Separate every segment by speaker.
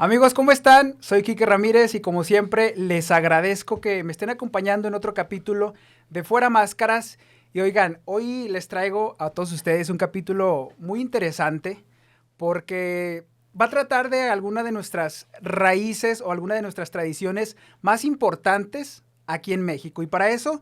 Speaker 1: Amigos, ¿cómo están? Soy Quique Ramírez y como siempre les agradezco que me estén acompañando en otro capítulo de Fuera Máscaras. Y oigan, hoy les traigo a todos ustedes un capítulo muy interesante porque va a tratar de alguna de nuestras raíces o alguna de nuestras tradiciones más importantes aquí en México. Y para eso,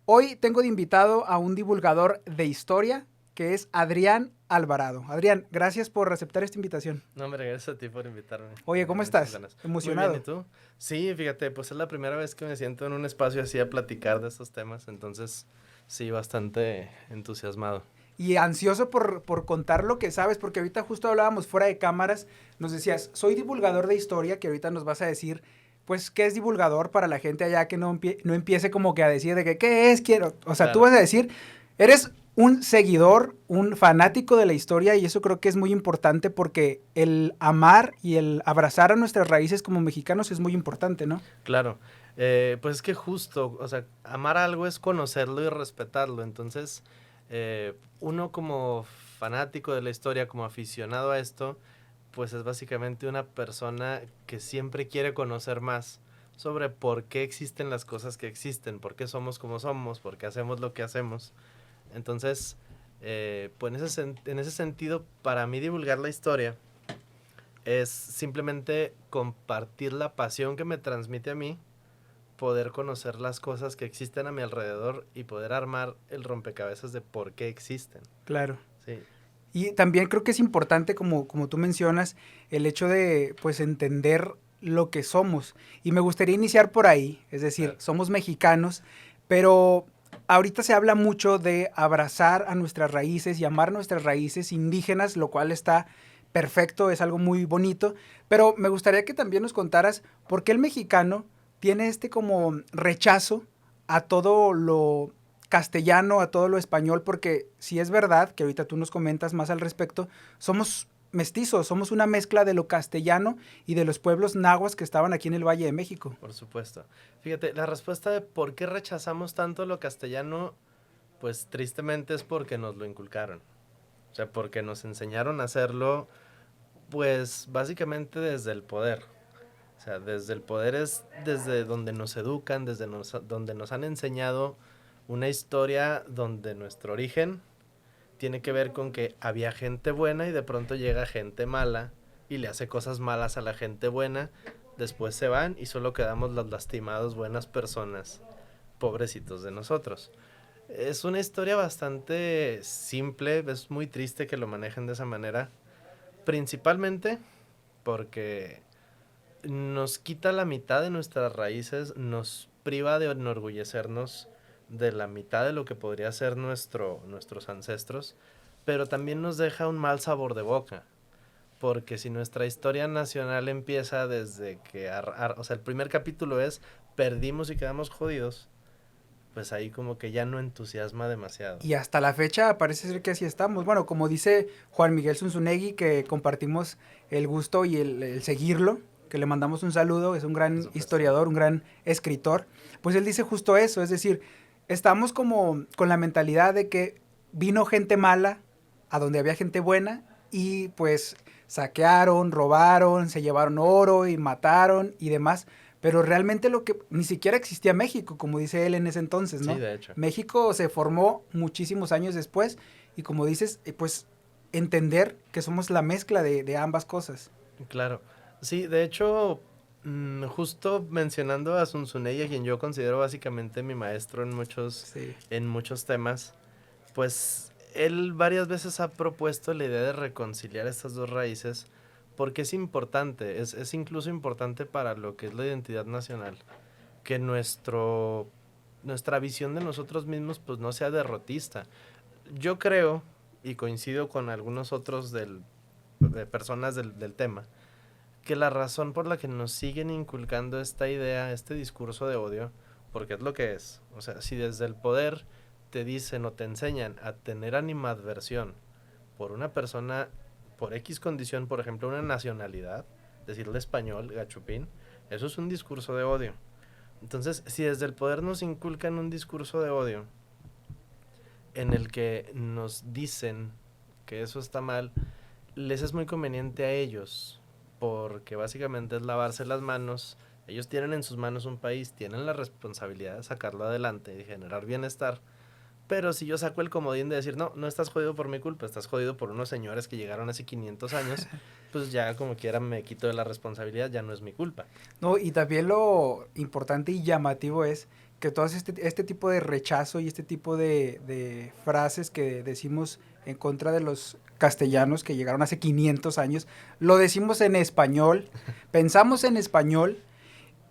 Speaker 1: hoy tengo de invitado a un divulgador de historia que es Adrián Alvarado. Adrián, gracias por aceptar esta invitación.
Speaker 2: No, hombre, gracias a ti por invitarme.
Speaker 1: Oye,
Speaker 2: Tenía
Speaker 1: ¿cómo
Speaker 2: muchas
Speaker 1: estás?
Speaker 2: ganas. Muy bien, ¿y
Speaker 1: Emocionado.
Speaker 2: tú? Sí, fíjate, pues es la primera vez que me siento en un espacio así a platicar de estos temas, entonces sí, bastante entusiasmado.
Speaker 1: Y ansioso por contar lo que sabes, porque ahorita justo hablábamos fuera de cámaras, nos decías, soy divulgador de historia, que ahorita nos vas a decir, pues, ¿qué es divulgador para la gente allá que no empiece como que a decir de que, ¿qué es? Quiero. O sea, tú
Speaker 2: Claro,
Speaker 1: vas a decir, eres un seguidor, un fanático de la historia y eso creo que es muy importante porque el amar y el abrazar a nuestras raíces como mexicanos es muy importante, ¿no?
Speaker 2: claro. Pues es que justo, o sea, amar algo es conocerlo y respetarlo, entonces uno como fanático de la historia, como aficionado a esto, pues es básicamente una persona que siempre quiere conocer más sobre por qué existen las cosas que existen, por qué somos como somos, por qué hacemos lo que hacemos. Entonces, pues en ese sentido, para mí divulgar la historia es simplemente compartir la pasión que me transmite a mí, poder conocer las cosas que existen a mi alrededor y poder armar el rompecabezas de por qué existen.
Speaker 1: Claro.
Speaker 2: Sí,
Speaker 1: Y también creo que es importante, como tú mencionas, el hecho de, pues, entender lo que somos. Y me gustaría iniciar por ahí, es decir,
Speaker 2: claro.
Speaker 1: somos mexicanos, pero ahorita se habla mucho de abrazar a nuestras raíces y amar nuestras raíces indígenas, lo cual está perfecto, es algo muy bonito, pero me gustaría que también nos contaras por qué el mexicano tiene este como rechazo a todo lo castellano, a todo lo español, porque si es verdad, que ahorita tú nos comentas más al respecto, somos mestizos, somos una mezcla de lo castellano y de los pueblos nahuas que estaban aquí en el Valle de México.
Speaker 2: Por supuesto. Fíjate, la respuesta de por qué rechazamos tanto lo castellano, pues tristemente es porque nos lo inculcaron. O sea, porque nos enseñaron a hacerlo, pues básicamente desde el poder. O sea, desde el poder es desde donde nos educan, donde nos han enseñado una historia donde nuestro origen tiene que ver con que había gente buena y de pronto llega gente mala y le hace cosas malas a la gente buena, después se van y solo quedamos los lastimados buenas personas, pobrecitos de nosotros. Es una historia bastante simple, es muy triste que lo manejen de esa manera, principalmente porque nos quita la mitad de nuestras raíces, nos priva de enorgullecernos de la mitad de lo que podría ser nuestros ancestros, pero también nos deja un mal sabor de boca. Porque si nuestra historia nacional empieza desde que, o sea, el primer capítulo es perdimos y quedamos jodidos, pues ahí como que ya no entusiasma demasiado.
Speaker 1: Y hasta la fecha parece ser que así estamos. Bueno, como dice Juan Miguel Zunzunegui, que compartimos el gusto y el seguirlo, que le mandamos un saludo, es un
Speaker 2: Por
Speaker 1: gran
Speaker 2: supuesto.
Speaker 1: historiador, un gran escritor, pues él dice justo eso, es decir, estamos como con la mentalidad de que vino gente mala a donde había gente buena y pues saquearon, robaron, se llevaron oro y mataron y demás, pero realmente lo que ni siquiera existía México, como dice él en ese entonces,
Speaker 2: Sí,
Speaker 1: ¿no?
Speaker 2: de hecho.
Speaker 1: México se formó muchísimos años después y como dices, pues entender que somos la mezcla de ambas cosas.
Speaker 2: Claro. Sí, de hecho, justo mencionando a Sun Tzu, a quien yo considero básicamente mi maestro
Speaker 1: Sí,
Speaker 2: en muchos temas, pues él varias veces ha propuesto la idea de reconciliar estas dos raíces porque es importante, es incluso importante para lo que es la identidad nacional, que nuestra visión de nosotros mismos pues no sea derrotista. Yo creo, y coincido con algunos otros de personas del tema, que la razón por la que nos siguen inculcando esta idea, este discurso de odio, porque es lo que es, o sea, si desde el poder te dicen o te enseñan a tener animadversión por una persona, por X condición, por ejemplo, una nacionalidad, decirle español, gachupín, eso es un discurso de odio. Entonces, si desde el poder nos inculcan un discurso de odio en el que nos dicen que eso está mal, les es muy conveniente a ellos porque básicamente es lavarse las manos. Ellos tienen en sus manos un país, tienen la responsabilidad de sacarlo adelante y generar bienestar. Pero si yo saco el comodín de decir, no, no estás jodido por mi culpa, estás jodido por unos señores que llegaron hace 500 años, pues ya como quiera me quito de la responsabilidad, ya no es mi culpa.
Speaker 1: No, y también lo importante y llamativo es que todo este tipo de rechazo y este tipo de frases que decimos en contra de los castellanos que llegaron hace 500 años, lo decimos en español, pensamos en español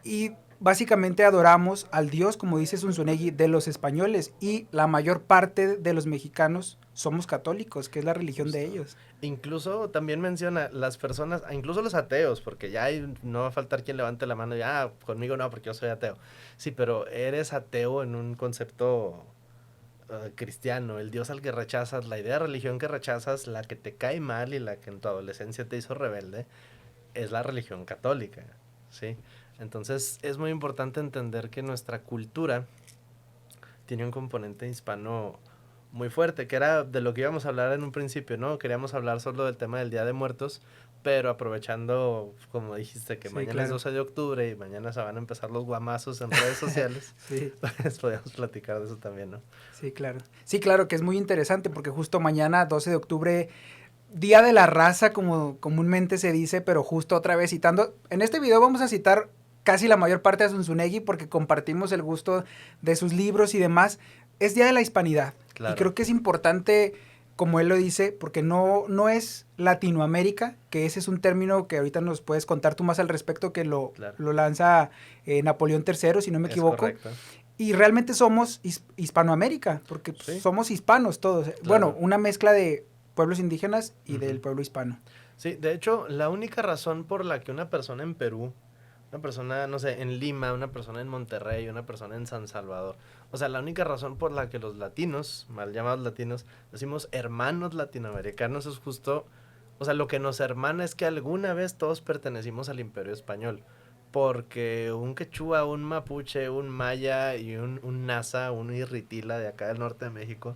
Speaker 1: y básicamente adoramos al Dios, como dice Zunzunegui, de los españoles y la mayor parte de los mexicanos somos católicos, que es la religión de
Speaker 2: Justo.
Speaker 1: ellos.
Speaker 2: Incluso también menciona las personas, incluso los ateos, porque ya no va a faltar quien levante la mano y conmigo no, porque yo soy ateo. Sí, pero eres ateo en un concepto cristiano, el Dios al que rechazas, la idea de religión que rechazas, la que te cae mal y la que en tu adolescencia te hizo rebelde, es la religión católica, ¿sí? Entonces es muy importante entender que nuestra cultura tiene un componente hispano muy fuerte, que era de lo que íbamos a hablar en un principio, ¿no? Queríamos hablar solo del tema del Día de Muertos, pero aprovechando, como dijiste, que
Speaker 1: Sí,
Speaker 2: mañana es
Speaker 1: claro.
Speaker 2: 12 de octubre y mañana se van a empezar los guamazos en redes sociales,
Speaker 1: Sí.
Speaker 2: pues podríamos platicar de eso también, ¿no?
Speaker 1: Sí, claro. Sí, claro, que es muy interesante porque justo mañana, 12 de octubre, Día de la Raza, como comúnmente se dice, pero justo otra vez citando, en este video vamos a citar casi la mayor parte de Zunzunegui porque compartimos el gusto de sus libros y demás. Es Día de la Hispanidad y
Speaker 2: Claro,
Speaker 1: creo que es importante, como él lo dice, porque no es Latinoamérica, que ese es un término que ahorita nos puedes contar tú más al respecto, que
Speaker 2: claro,
Speaker 1: lo lanza Napoleón III, si no me
Speaker 2: es
Speaker 1: equivoco.
Speaker 2: correcto.
Speaker 1: Y realmente somos Hispanoamérica, porque pues,
Speaker 2: Sí,
Speaker 1: somos hispanos todos. Bueno,
Speaker 2: claro.
Speaker 1: una mezcla de pueblos indígenas y del
Speaker 2: Ujú.
Speaker 1: pueblo hispano.
Speaker 2: Sí, de hecho, la única razón por la que una persona en Perú, una persona, no sé, en Lima, una persona en Monterrey, una persona en San Salvador, o sea, la única razón por la que los latinos, mal llamados latinos, decimos hermanos latinoamericanos es justo, o sea, lo que nos hermana es que alguna vez todos pertenecimos al Imperio Español. Porque un quechua, un mapuche, un maya y un nasa, un irritila de acá del norte de México,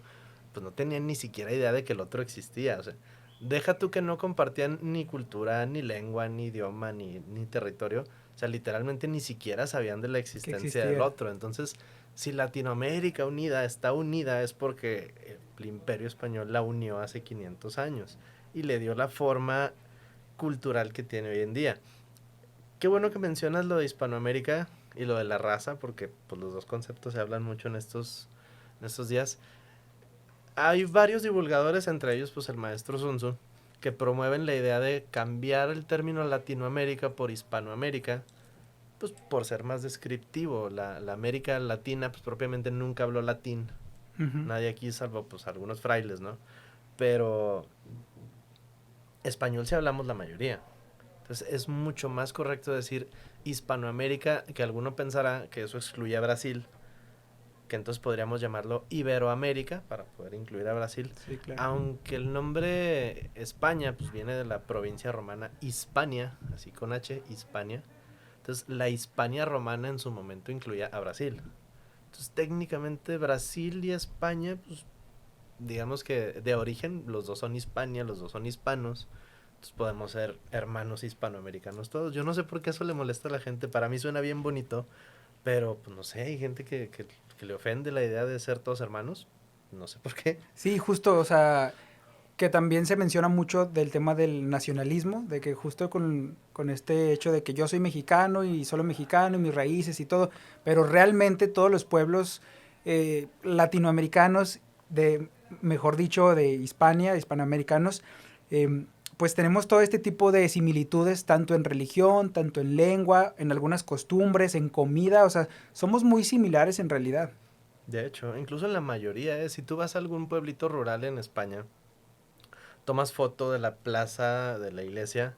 Speaker 2: pues no tenían ni siquiera idea de que el otro existía. O sea, deja tú que no compartían ni cultura, ni lengua, ni idioma, ni territorio. O sea, literalmente ni siquiera sabían de la
Speaker 1: Que
Speaker 2: existencia del
Speaker 1: existía.
Speaker 2: otro. Entonces, si Latinoamérica unida está unida es porque el Imperio Español la unió hace 500 años y le dio la forma cultural que tiene hoy en día. Qué bueno que mencionas lo de Hispanoamérica y lo de la raza, porque pues, los dos conceptos se hablan mucho en estos días. Hay varios divulgadores, entre ellos pues el maestro Sun Tzu, que promueven la idea de cambiar el término Latinoamérica por Hispanoamérica, pues por ser más descriptivo. La América Latina pues propiamente nunca habló latín,
Speaker 1: Ujú.
Speaker 2: nadie aquí salvo pues algunos frailes, ¿no? Pero español sí hablamos la mayoría. Entonces es mucho más correcto decir Hispanoamérica, que alguno pensará que eso excluye a Brasil, que entonces podríamos llamarlo Iberoamérica para poder incluir a Brasil,
Speaker 1: Sí, claro.
Speaker 2: aunque el nombre España pues viene de la provincia romana Hispania, así con H, Hispania. Entonces la Hispania romana en su momento incluía a Brasil. Entonces técnicamente Brasil y España, pues digamos que de origen los dos son Hispania, los dos son hispanos. Entonces podemos ser hermanos hispanoamericanos todos. Yo no sé por qué eso le molesta a la gente. Para mí suena bien bonito. Pero, pues no sé, hay gente que le ofende la idea de ser todos hermanos. No sé por qué.
Speaker 1: Sí, justo, o sea, que también se menciona mucho del tema del nacionalismo, de que justo con este hecho de que yo soy mexicano y solo mexicano y mis raíces y todo, pero realmente todos los pueblos latinoamericanos, de, mejor dicho, de Hispania, hispanoamericanos, eh, pues tenemos todo este tipo de similitudes, tanto en religión, tanto en lengua, en algunas costumbres, en comida, o sea, somos muy similares en realidad.
Speaker 2: De hecho, incluso en la mayoría, si tú vas a algún pueblito rural en España, tomas foto de la plaza de la iglesia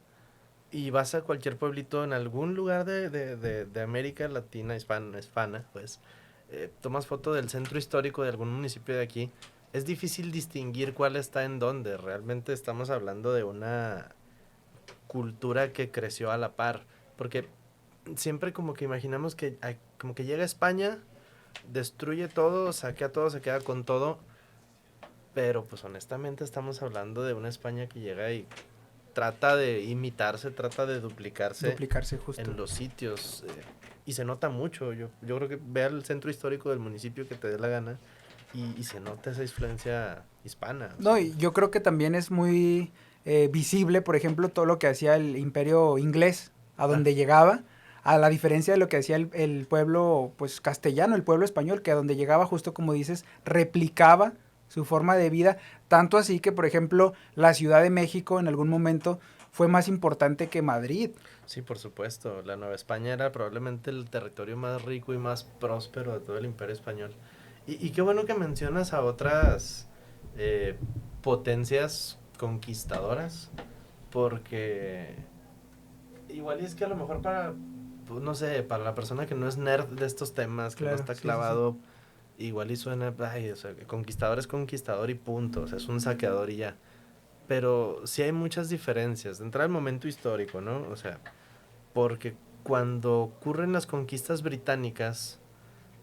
Speaker 2: y vas a cualquier pueblito en algún lugar de América Latina, hispana, pues, tomas foto del centro histórico de algún municipio de aquí, es difícil distinguir cuál está en dónde. Realmente estamos hablando de una cultura que creció a la par. Porque siempre como que imaginamos que como que llega a España, destruye todo, saquea todo, se queda con todo. Pero pues honestamente estamos hablando de una España que llega y trata de imitarse, trata de duplicarse
Speaker 1: justo.
Speaker 2: en los sitios. Y se nota mucho. Yo creo que ve al centro histórico del municipio que te dé la gana y se nota esa influencia hispana.
Speaker 1: No, y yo creo que también es muy visible, por ejemplo, todo lo que hacía el imperio inglés, a donde llegaba, a la diferencia de lo que hacía el pueblo pues castellano, el pueblo español, que a donde llegaba, justo como dices, replicaba su forma de vida, tanto así que, por ejemplo, la Ciudad de México en algún momento fue más importante que Madrid.
Speaker 2: Sí, por supuesto. La Nueva España era probablemente el territorio más rico y más próspero de todo el imperio español. Y qué bueno que mencionas a otras eh, potencias conquistadoras, porque igual y es que a lo mejor para, pues, no sé, para la persona que no es nerd de estos temas, que no
Speaker 1: Claro,
Speaker 2: está
Speaker 1: sí, sí, sí.
Speaker 2: clavado, igual y suena, ay, o sea, conquistador es conquistador y punto, o sea, es un saqueador y ya. Pero sí hay muchas diferencias, de entrar al momento histórico, ¿no? O sea, porque cuando ocurren las conquistas británicas,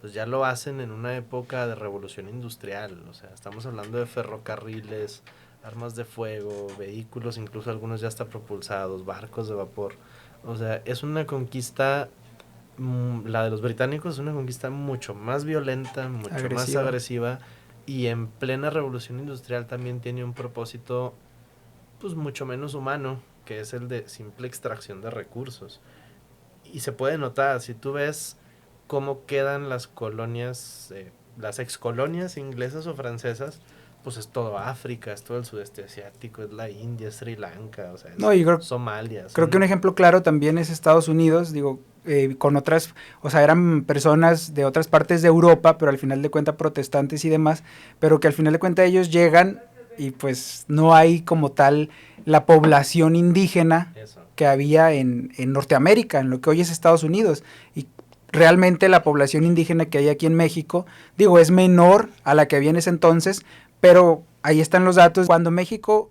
Speaker 2: pues ya lo hacen en una época de revolución industrial, o sea, estamos hablando de ferrocarriles, armas de fuego, vehículos, incluso algunos ya hasta propulsados, barcos de vapor. O sea, es una conquista, la de los británicos es una conquista mucho más violenta, mucho más
Speaker 1: Agresiva.
Speaker 2: agresiva, y en plena revolución industrial también tiene un propósito pues mucho menos humano, que es el de simple extracción de recursos. Y se puede notar, si tú ves cómo quedan las colonias, las excolonias inglesas o francesas, pues es todo África, es todo el sudeste asiático, es la India, es Sri Lanka, o sea,
Speaker 1: No,
Speaker 2: es
Speaker 1: y
Speaker 2: Somalia.
Speaker 1: creo que un ejemplo claro también es Estados Unidos, digo, con otras, o sea, eran personas de otras partes de Europa, pero al final de cuentas protestantes y demás, pero que al final de cuentas ellos llegan y pues no hay como tal la población indígena
Speaker 2: Eso.
Speaker 1: que había en Norteamérica, en lo que hoy es Estados Unidos. Y realmente la población indígena que hay aquí en México, digo, es menor a la que había en ese entonces, pero ahí están los datos. Cuando México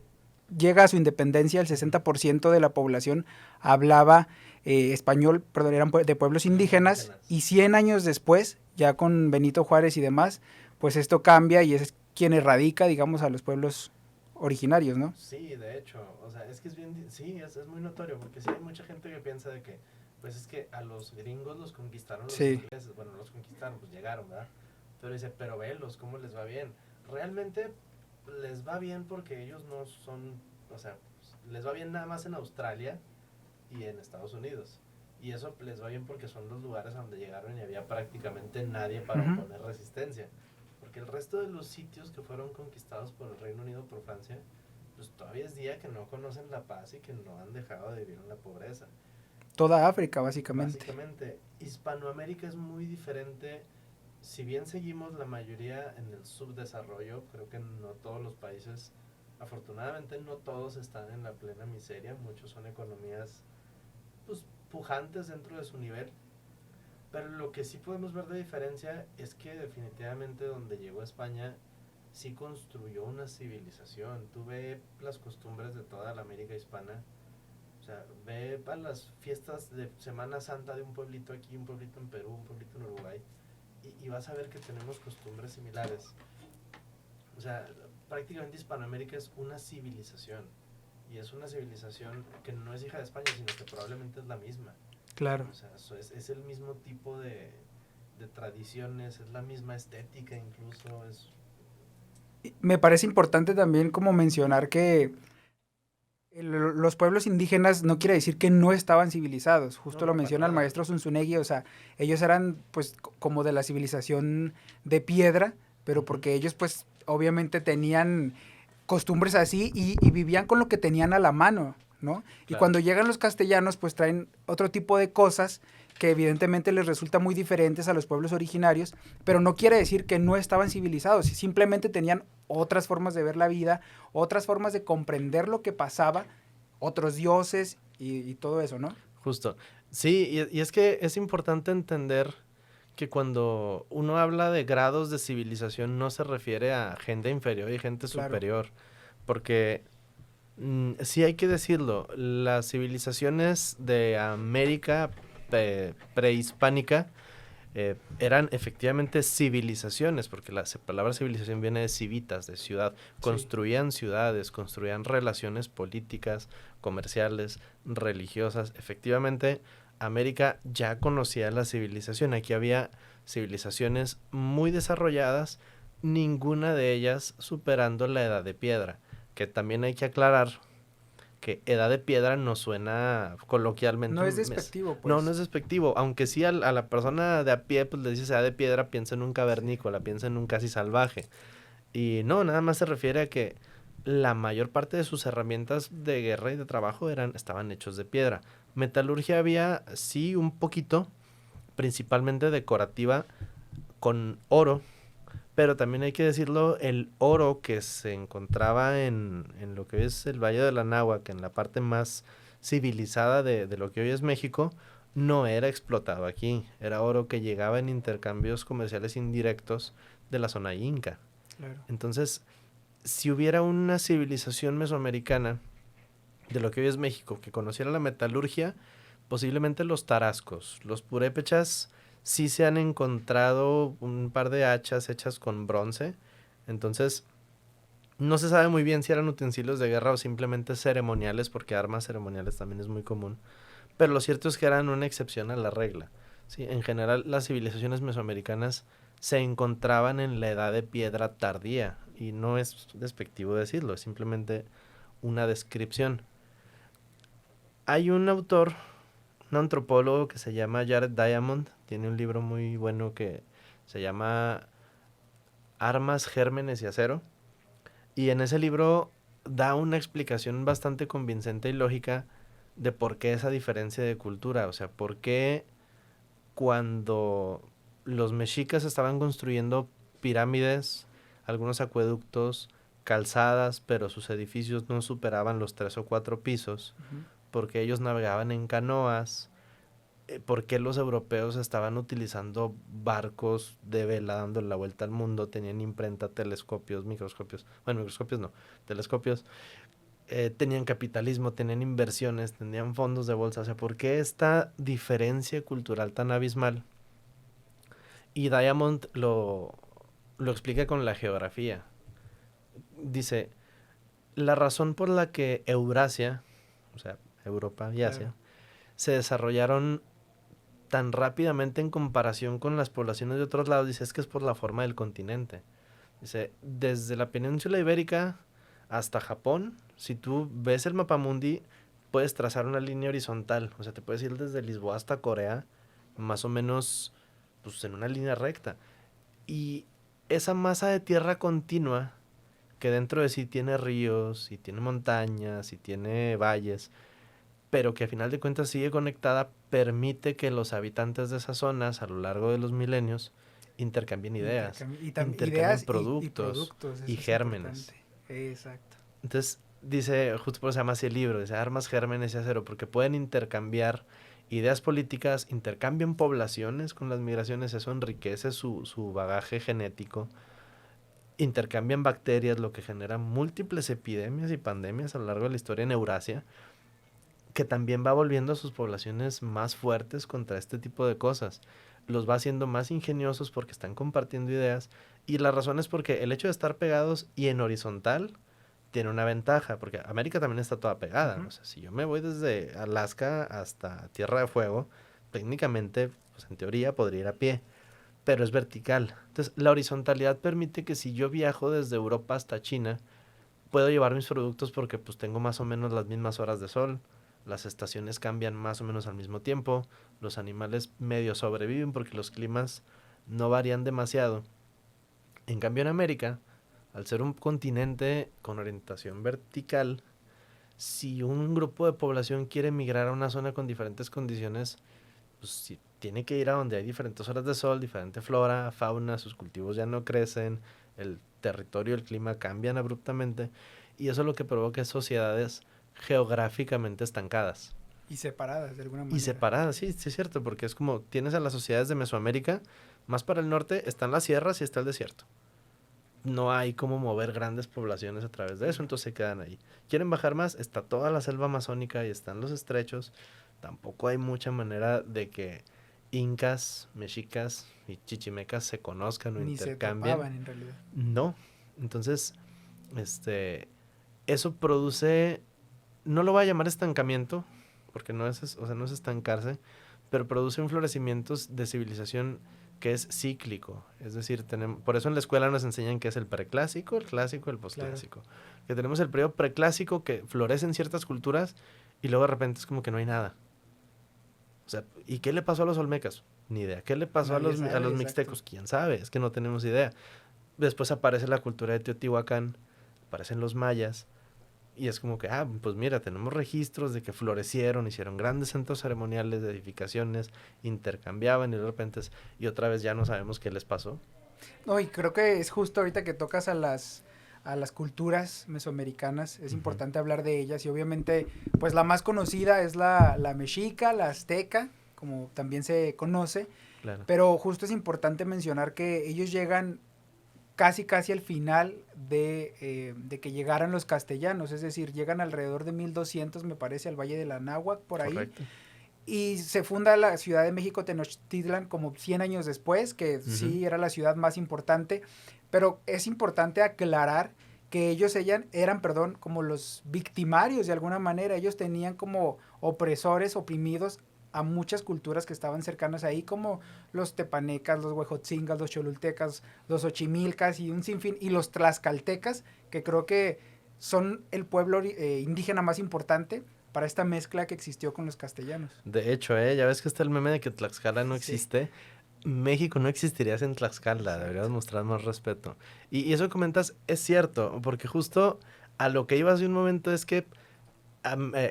Speaker 1: llega a su independencia, el 60% de la población hablaba español, perdón, eran de pueblos indígenas, y 100 años después, ya con Benito Juárez y demás, pues esto cambia y es quien erradica, digamos, a los pueblos originarios, ¿no?
Speaker 2: Sí, de hecho, o sea, es que es bien, sí, es muy notorio, porque sí hay mucha gente que piensa de que, pues es que a los gringos los conquistaron los ingleses, bueno, los conquistaron, pues llegaron, ¿verdad? Pero dice, pero velos, ¿cómo les va bien? Realmente les va bien porque ellos no son, o sea, les va bien nada más en Australia y en Estados Unidos. Y eso les va bien porque son los lugares a donde llegaron y había prácticamente nadie para oponer resistencia. Porque el resto de los sitios que fueron conquistados por el Reino Unido, por Francia, pues todavía es día que no conocen la paz y que no han dejado de vivir en la pobreza.
Speaker 1: Toda África, básicamente.
Speaker 2: Básicamente, Hispanoamérica es muy diferente. Si bien seguimos la mayoría en el subdesarrollo, creo que no todos los países, afortunadamente no todos están en la plena miseria, muchos son economías pues pujantes dentro de su nivel, pero lo que sí podemos ver de diferencia es que definitivamente donde llegó España sí construyó una civilización. Tú ve las costumbres de toda la América hispana, o sea, ve a las fiestas de Semana Santa de un pueblito aquí, un pueblito en Perú, un pueblito en Uruguay, y vas a ver que tenemos costumbres similares. O sea, prácticamente Hispanoamérica es una civilización, y es una civilización que no es hija de España, sino que probablemente es la misma.
Speaker 1: Claro.
Speaker 2: O sea, es el mismo tipo de tradiciones, es la misma estética incluso.
Speaker 1: Me parece importante también como mencionar que los pueblos indígenas no quiere decir que no estaban civilizados, justo
Speaker 2: No,
Speaker 1: lo
Speaker 2: no, para
Speaker 1: menciona el
Speaker 2: nada.
Speaker 1: maestro Zunzunegui, o sea, ellos eran pues como de la civilización de piedra, pero porque ellos pues obviamente tenían costumbres así y vivían con lo que tenían a la mano, ¿no? Y
Speaker 2: Claro.
Speaker 1: cuando llegan los castellanos pues traen otro tipo de cosas que evidentemente les resulta muy diferentes a los pueblos originarios, pero no quiere decir que no estaban civilizados, simplemente tenían otras formas de ver la vida, otras formas de comprender lo que pasaba, otros dioses y todo eso, ¿no?
Speaker 2: Justo. Sí, y es que es importante entender que cuando uno habla de grados de civilización no se refiere a gente inferior y gente superior, porque sí hay que decirlo, las civilizaciones de América prehispánica eran efectivamente civilizaciones, porque la palabra civilización viene de civitas, de ciudad. Construían ciudades, construían relaciones políticas, comerciales, religiosas. Efectivamente, América ya conocía la civilización. Aquí había civilizaciones muy desarrolladas, ninguna de ellas superando la edad de piedra, que también hay que aclarar que edad de piedra no suena coloquialmente.
Speaker 1: No es despectivo, pues.
Speaker 2: No, no es despectivo, aunque sí a la persona de a pie pues le dices edad de piedra, piensa en un cavernícola, piensa en un casi salvaje. Y no, nada más se refiere a que la mayor parte de sus herramientas de guerra y de trabajo estaban hechos de piedra. Metalurgia había, sí, un poquito, principalmente decorativa, con oro, pero también hay que decirlo, el oro que se encontraba en lo que es el Valle de la Anáhuac, en la parte más civilizada de lo que hoy es México, no era explotado aquí. Era oro que llegaba en intercambios comerciales indirectos de la zona inca.
Speaker 1: Claro.
Speaker 2: Entonces, si hubiera una civilización mesoamericana de lo que hoy es México que conociera la metalurgia, posiblemente los tarascos, los purépechas sí se han encontrado un par de hachas hechas con bronce. Entonces, no se sabe muy bien si eran utensilios de guerra o simplemente ceremoniales, porque armas ceremoniales también es muy común. Pero lo cierto es que eran una excepción a la regla. Sí, en general, las civilizaciones mesoamericanas se encontraban en la edad de piedra tardía. Y no es despectivo decirlo, es simplemente una descripción. Hay un autor, un antropólogo que se llama Jared Diamond, tiene un libro muy bueno que se llama Armas, Gérmenes y Acero, y en ese libro da una explicación bastante convincente y lógica de por qué esa diferencia de cultura, o sea, por qué cuando los mexicas estaban construyendo pirámides, algunos acueductos, calzadas, pero sus edificios no superaban los 3 o 4 pisos,
Speaker 1: Uh-huh.
Speaker 2: porque ellos navegaban en canoas, por qué los europeos estaban utilizando barcos de vela dando la vuelta al mundo, tenían imprenta, telescopios, microscopios, bueno, microscopios no, telescopios, tenían capitalismo, tenían inversiones, tenían fondos de bolsa, o sea, ¿por qué esta diferencia cultural tan abismal? Y Diamond lo explica con la geografía. Dice, la razón por la que Eurasia, o sea, Europa y Asia,
Speaker 1: Claro.
Speaker 2: se desarrollaron tan rápidamente en comparación con las poblaciones de otros lados, dice, es que es por la forma del continente. Dice, desde la península ibérica hasta Japón, si tú ves el mapamundi, puedes trazar una línea horizontal. O sea, te puedes ir desde Lisboa hasta Corea, más o menos, pues en una línea recta. Y esa masa de tierra continua, que dentro de sí tiene ríos, y tiene montañas, y tiene valles, pero que a final de cuentas sigue conectada, permite que los habitantes de esas zonas a lo largo de los milenios intercambien ideas, intercambien
Speaker 1: Ideas y
Speaker 2: productos
Speaker 1: productos,
Speaker 2: y
Speaker 1: eso es
Speaker 2: gérmenes.
Speaker 1: importante. Exacto.
Speaker 2: Entonces, dice, justo por eso se llama así el libro, dice armas, gérmenes y acero, porque pueden intercambiar ideas políticas, intercambian poblaciones con las migraciones, eso enriquece su bagaje genético, intercambian bacterias, lo que genera múltiples epidemias y pandemias a lo largo de la historia en Eurasia, que también va volviendo a sus poblaciones más fuertes contra este tipo de cosas. Los va haciendo más ingeniosos porque están compartiendo ideas, y la razón es porque el hecho de estar pegados y en horizontal tiene una ventaja, porque América también está toda pegada.
Speaker 1: Uh-huh.
Speaker 2: O sea, si yo me voy desde Alaska hasta Tierra de Fuego, técnicamente, pues en teoría podría ir a pie, pero es vertical. Entonces, la horizontalidad permite que si yo viajo desde Europa hasta China, puedo llevar mis productos porque pues tengo más o menos las mismas horas de sol, las estaciones cambian más o menos al mismo tiempo, los animales medio sobreviven porque los climas no varían demasiado. En cambio en América, al ser un continente con orientación vertical, si un grupo de población quiere migrar a una zona con diferentes condiciones, pues sí, tiene que ir a donde hay diferentes horas de sol, diferente flora, fauna, sus cultivos ya no crecen, el territorio, el clima cambian abruptamente, y eso lo que provoca es sociedades geográficamente estancadas.
Speaker 1: Y separadas de alguna
Speaker 2: Y
Speaker 1: manera.
Speaker 2: separadas, sí, sí es cierto, porque es como tienes a las sociedades de Mesoamérica, más para el norte están las sierras y está el desierto. No hay cómo mover grandes poblaciones a través de eso, entonces se quedan ahí. ¿Quieren bajar más? Está toda la selva amazónica y están los estrechos. Tampoco hay mucha manera de que incas, mexicas y chichimecas se conozcan o
Speaker 1: Ni se
Speaker 2: intercambien.
Speaker 1: topaban en realidad.
Speaker 2: No. Entonces, eso produce, no lo voy a llamar estancamiento, porque no es, o sea, no es estancarse, pero produce un florecimiento de civilización que es cíclico. Es decir, por eso en la escuela nos enseñan que es el preclásico, el clásico, el posclásico. Claro. Que tenemos el periodo preclásico que florece en ciertas culturas y luego de repente es como que no hay nada. O sea, ¿y qué le pasó a los olmecas? Ni idea. ¿Qué le pasó a los mixtecos? ¿Quién sabe? Es que no tenemos idea. Después aparece la cultura de Teotihuacán, aparecen los mayas, y es como que, pues mira, tenemos registros de que florecieron, hicieron grandes centros ceremoniales de edificaciones, intercambiaban y de repente, y otra vez ya no sabemos qué les pasó.
Speaker 1: No, y creo que es justo ahorita que tocas a las culturas mesoamericanas, es importante hablar de ellas y obviamente pues la más conocida es la mexica, la azteca, como también se conoce, claro. Pero justo es importante mencionar que ellos llegan casi al final de que llegaran los castellanos, es decir, llegan alrededor de 1200 me parece al Valle de la Náhuac, por ahí. Correcto. Y se funda la Ciudad de México Tenochtitlan como 100 años después, que sí era la ciudad más importante, pero es importante aclarar que ellos eran, como los victimarios de alguna manera, ellos tenían como opresores, oprimidos a muchas culturas que estaban cercanas ahí, como los tepanecas, los huejotzingas, los cholultecas, los ochimilcas y un sinfín, y los tlaxcaltecas, que creo que son el pueblo indígena más importante para esta mezcla que existió con los castellanos.
Speaker 2: De hecho, ya ves que está el meme de que Tlaxcala no existe. México no existiría sin Tlaxcala, deberías mostrar más respeto. Y eso que comentas es cierto, porque justo a lo que iba hace un momento es que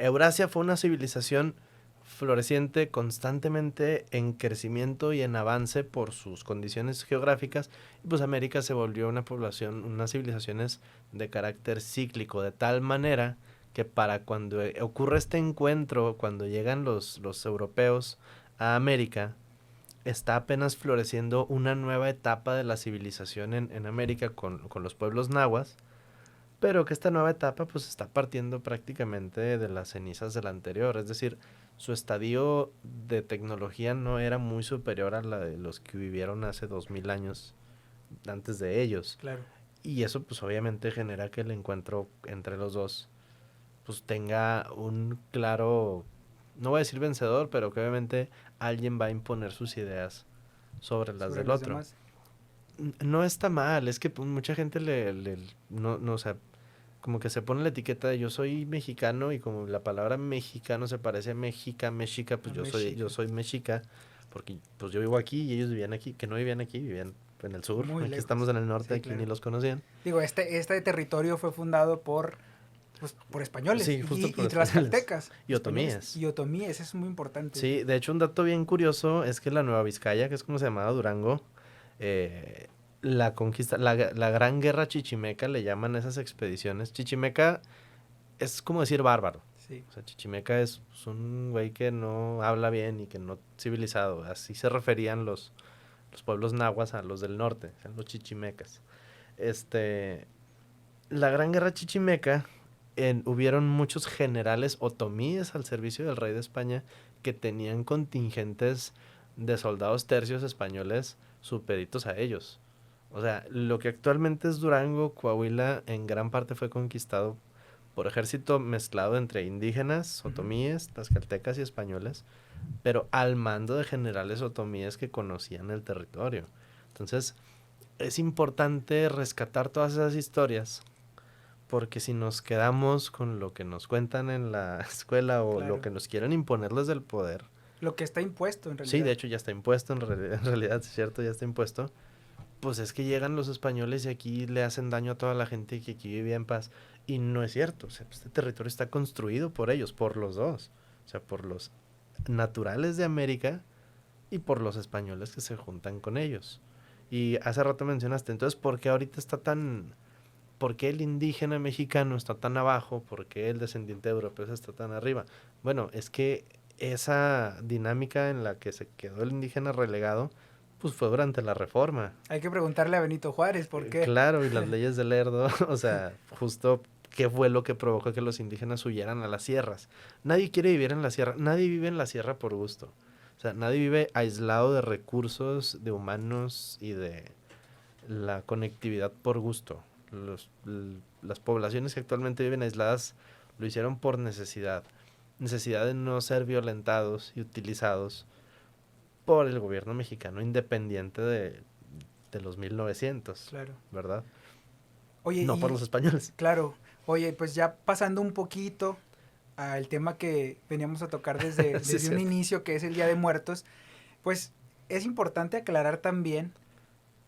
Speaker 2: Eurasia fue una civilización floreciente, constantemente en crecimiento y en avance por sus condiciones geográficas, y pues América se volvió una población, unas civilizaciones de carácter cíclico, de tal manera que para cuando ocurre este encuentro, cuando llegan los europeos a América, está apenas floreciendo una nueva etapa de la civilización en América con los pueblos nahuas, pero que esta nueva etapa pues está partiendo prácticamente de las cenizas de la anterior, es decir, su estadio de tecnología no era muy superior a la de los que vivieron hace 2000 años antes de ellos.
Speaker 1: Claro.
Speaker 2: Y eso pues obviamente genera que el encuentro entre los dos pues tenga un claro, no voy a decir vencedor, pero que obviamente alguien va a imponer sus ideas sobre las del otro. Demás. No está mal, es que mucha gente no, o sea, como que se pone la etiqueta de yo soy mexicano y como la palabra mexicano se parece a mexica, pues yo soy mexica, porque pues yo vivo aquí y ellos vivían aquí, que no vivían aquí, vivían en el sur, muy aquí lejos. Estamos en el norte, sí, aquí claro. Ni los conocían.
Speaker 1: Digo, este territorio fue fundado por españoles,
Speaker 2: sí, justo
Speaker 1: y tlaxcaltecas.
Speaker 2: Y otomíes.
Speaker 1: Y otomíes, eso es muy importante.
Speaker 2: Sí, de hecho un dato bien curioso es que la Nueva Vizcaya, que es como se llamaba Durango, la conquista, la gran guerra chichimeca le llaman esas expediciones. Chichimeca es como decir bárbaro.
Speaker 1: Sí.
Speaker 2: O sea, chichimeca es un güey que no habla bien y que no civilizado. Así se referían los pueblos nahuas a los del norte, o sea, los chichimecas. La gran guerra chichimeca, hubieron muchos generales otomíes al servicio del rey de España que tenían contingentes de soldados tercios españoles supeditos a ellos. O sea, lo que actualmente es Durango, Coahuila, en gran parte fue conquistado por ejército mezclado entre indígenas, otomíes, tlaxcaltecas y españoles, pero al mando de generales otomíes que conocían el territorio. Entonces, es importante rescatar todas esas historias, porque si nos quedamos con lo que nos cuentan en la escuela o claro. Lo que nos quieren imponer desde el poder.
Speaker 1: Lo que está impuesto en realidad.
Speaker 2: Sí, de hecho ya está impuesto, en realidad es cierto, ya está impuesto. Pues es que llegan los españoles y aquí le hacen daño a toda la gente que aquí vivía en paz. Y no es cierto, o sea, este territorio está construido por ellos, por los dos. O sea, por los naturales de América y por los españoles que se juntan con ellos. Y hace rato mencionaste, entonces, ¿por qué ahorita está tan... ¿Por qué el indígena mexicano está tan abajo? ¿Por qué el descendiente europeo está tan arriba? Bueno, es que esa dinámica en la que se quedó el indígena relegado, pues fue durante la Reforma.
Speaker 1: Hay que preguntarle a Benito Juárez por qué.
Speaker 2: Claro, y las leyes de Lerdo, o sea, justo qué fue lo que provocó que los indígenas huyeran a las sierras. Nadie quiere vivir en la sierra, nadie vive en la sierra por gusto. O sea, nadie vive aislado de recursos, de humanos y de la conectividad por gusto. Las poblaciones que actualmente viven aisladas lo hicieron por necesidad. Necesidad de no ser violentados y utilizados por el gobierno mexicano independiente de los 1900,
Speaker 1: Claro.
Speaker 2: ¿verdad?
Speaker 1: Oye,
Speaker 2: No por los españoles.
Speaker 1: claro, oye, pues ya pasando un poquito al tema que veníamos a tocar
Speaker 2: Sí,
Speaker 1: desde un
Speaker 2: cierto.
Speaker 1: inicio, que es el Día de Muertos, pues es importante aclarar también,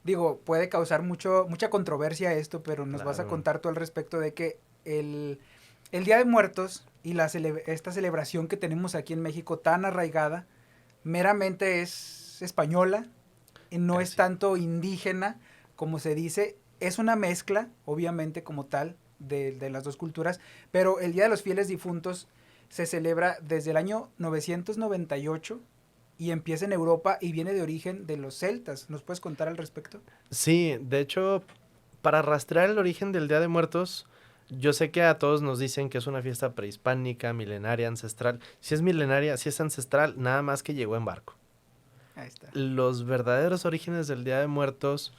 Speaker 1: digo, puede causar mucha controversia esto, pero nos vas a
Speaker 2: Claro.
Speaker 1: contar tú al respecto de que el Día de Muertos y esta celebración que tenemos aquí en México tan arraigada, meramente es española, no es
Speaker 2: Casi.
Speaker 1: tanto indígena como se dice, es una mezcla, obviamente como tal, de las dos culturas, pero el Día de los Fieles Difuntos se celebra desde el año 998 y empieza en Europa y viene de origen de los celtas. ¿Nos puedes contar al respecto?
Speaker 2: Sí, de hecho, para rastrear el origen del Día de Muertos, yo sé que a todos nos dicen que es una fiesta prehispánica, milenaria, ancestral. Si es milenaria, si es ancestral, nada más que llegó en barco.
Speaker 1: Ahí está.
Speaker 2: Los verdaderos orígenes del Día de Muertos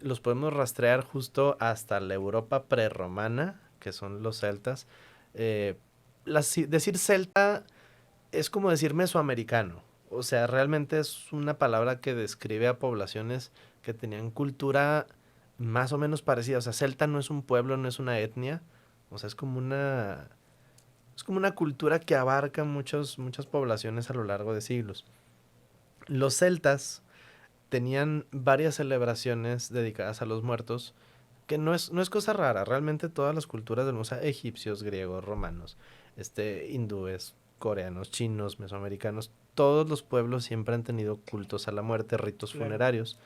Speaker 2: los podemos rastrear justo hasta la Europa prerromana, que son los celtas. Eh, decir celta es como decir mesoamericano. O sea, realmente es una palabra que describe a poblaciones que tenían cultura más o menos parecida. O sea, celta no es un pueblo, no es una etnia. O sea, es como una cultura que abarca muchas poblaciones a lo largo de siglos. Los celtas tenían varias celebraciones dedicadas a los muertos, que no es cosa rara. Realmente todas las culturas del mundo, o sea, egipcios, griegos, romanos, hindúes, coreanos, chinos, mesoamericanos, todos los pueblos siempre han tenido cultos a la muerte, ritos
Speaker 1: Claro.
Speaker 2: funerarios.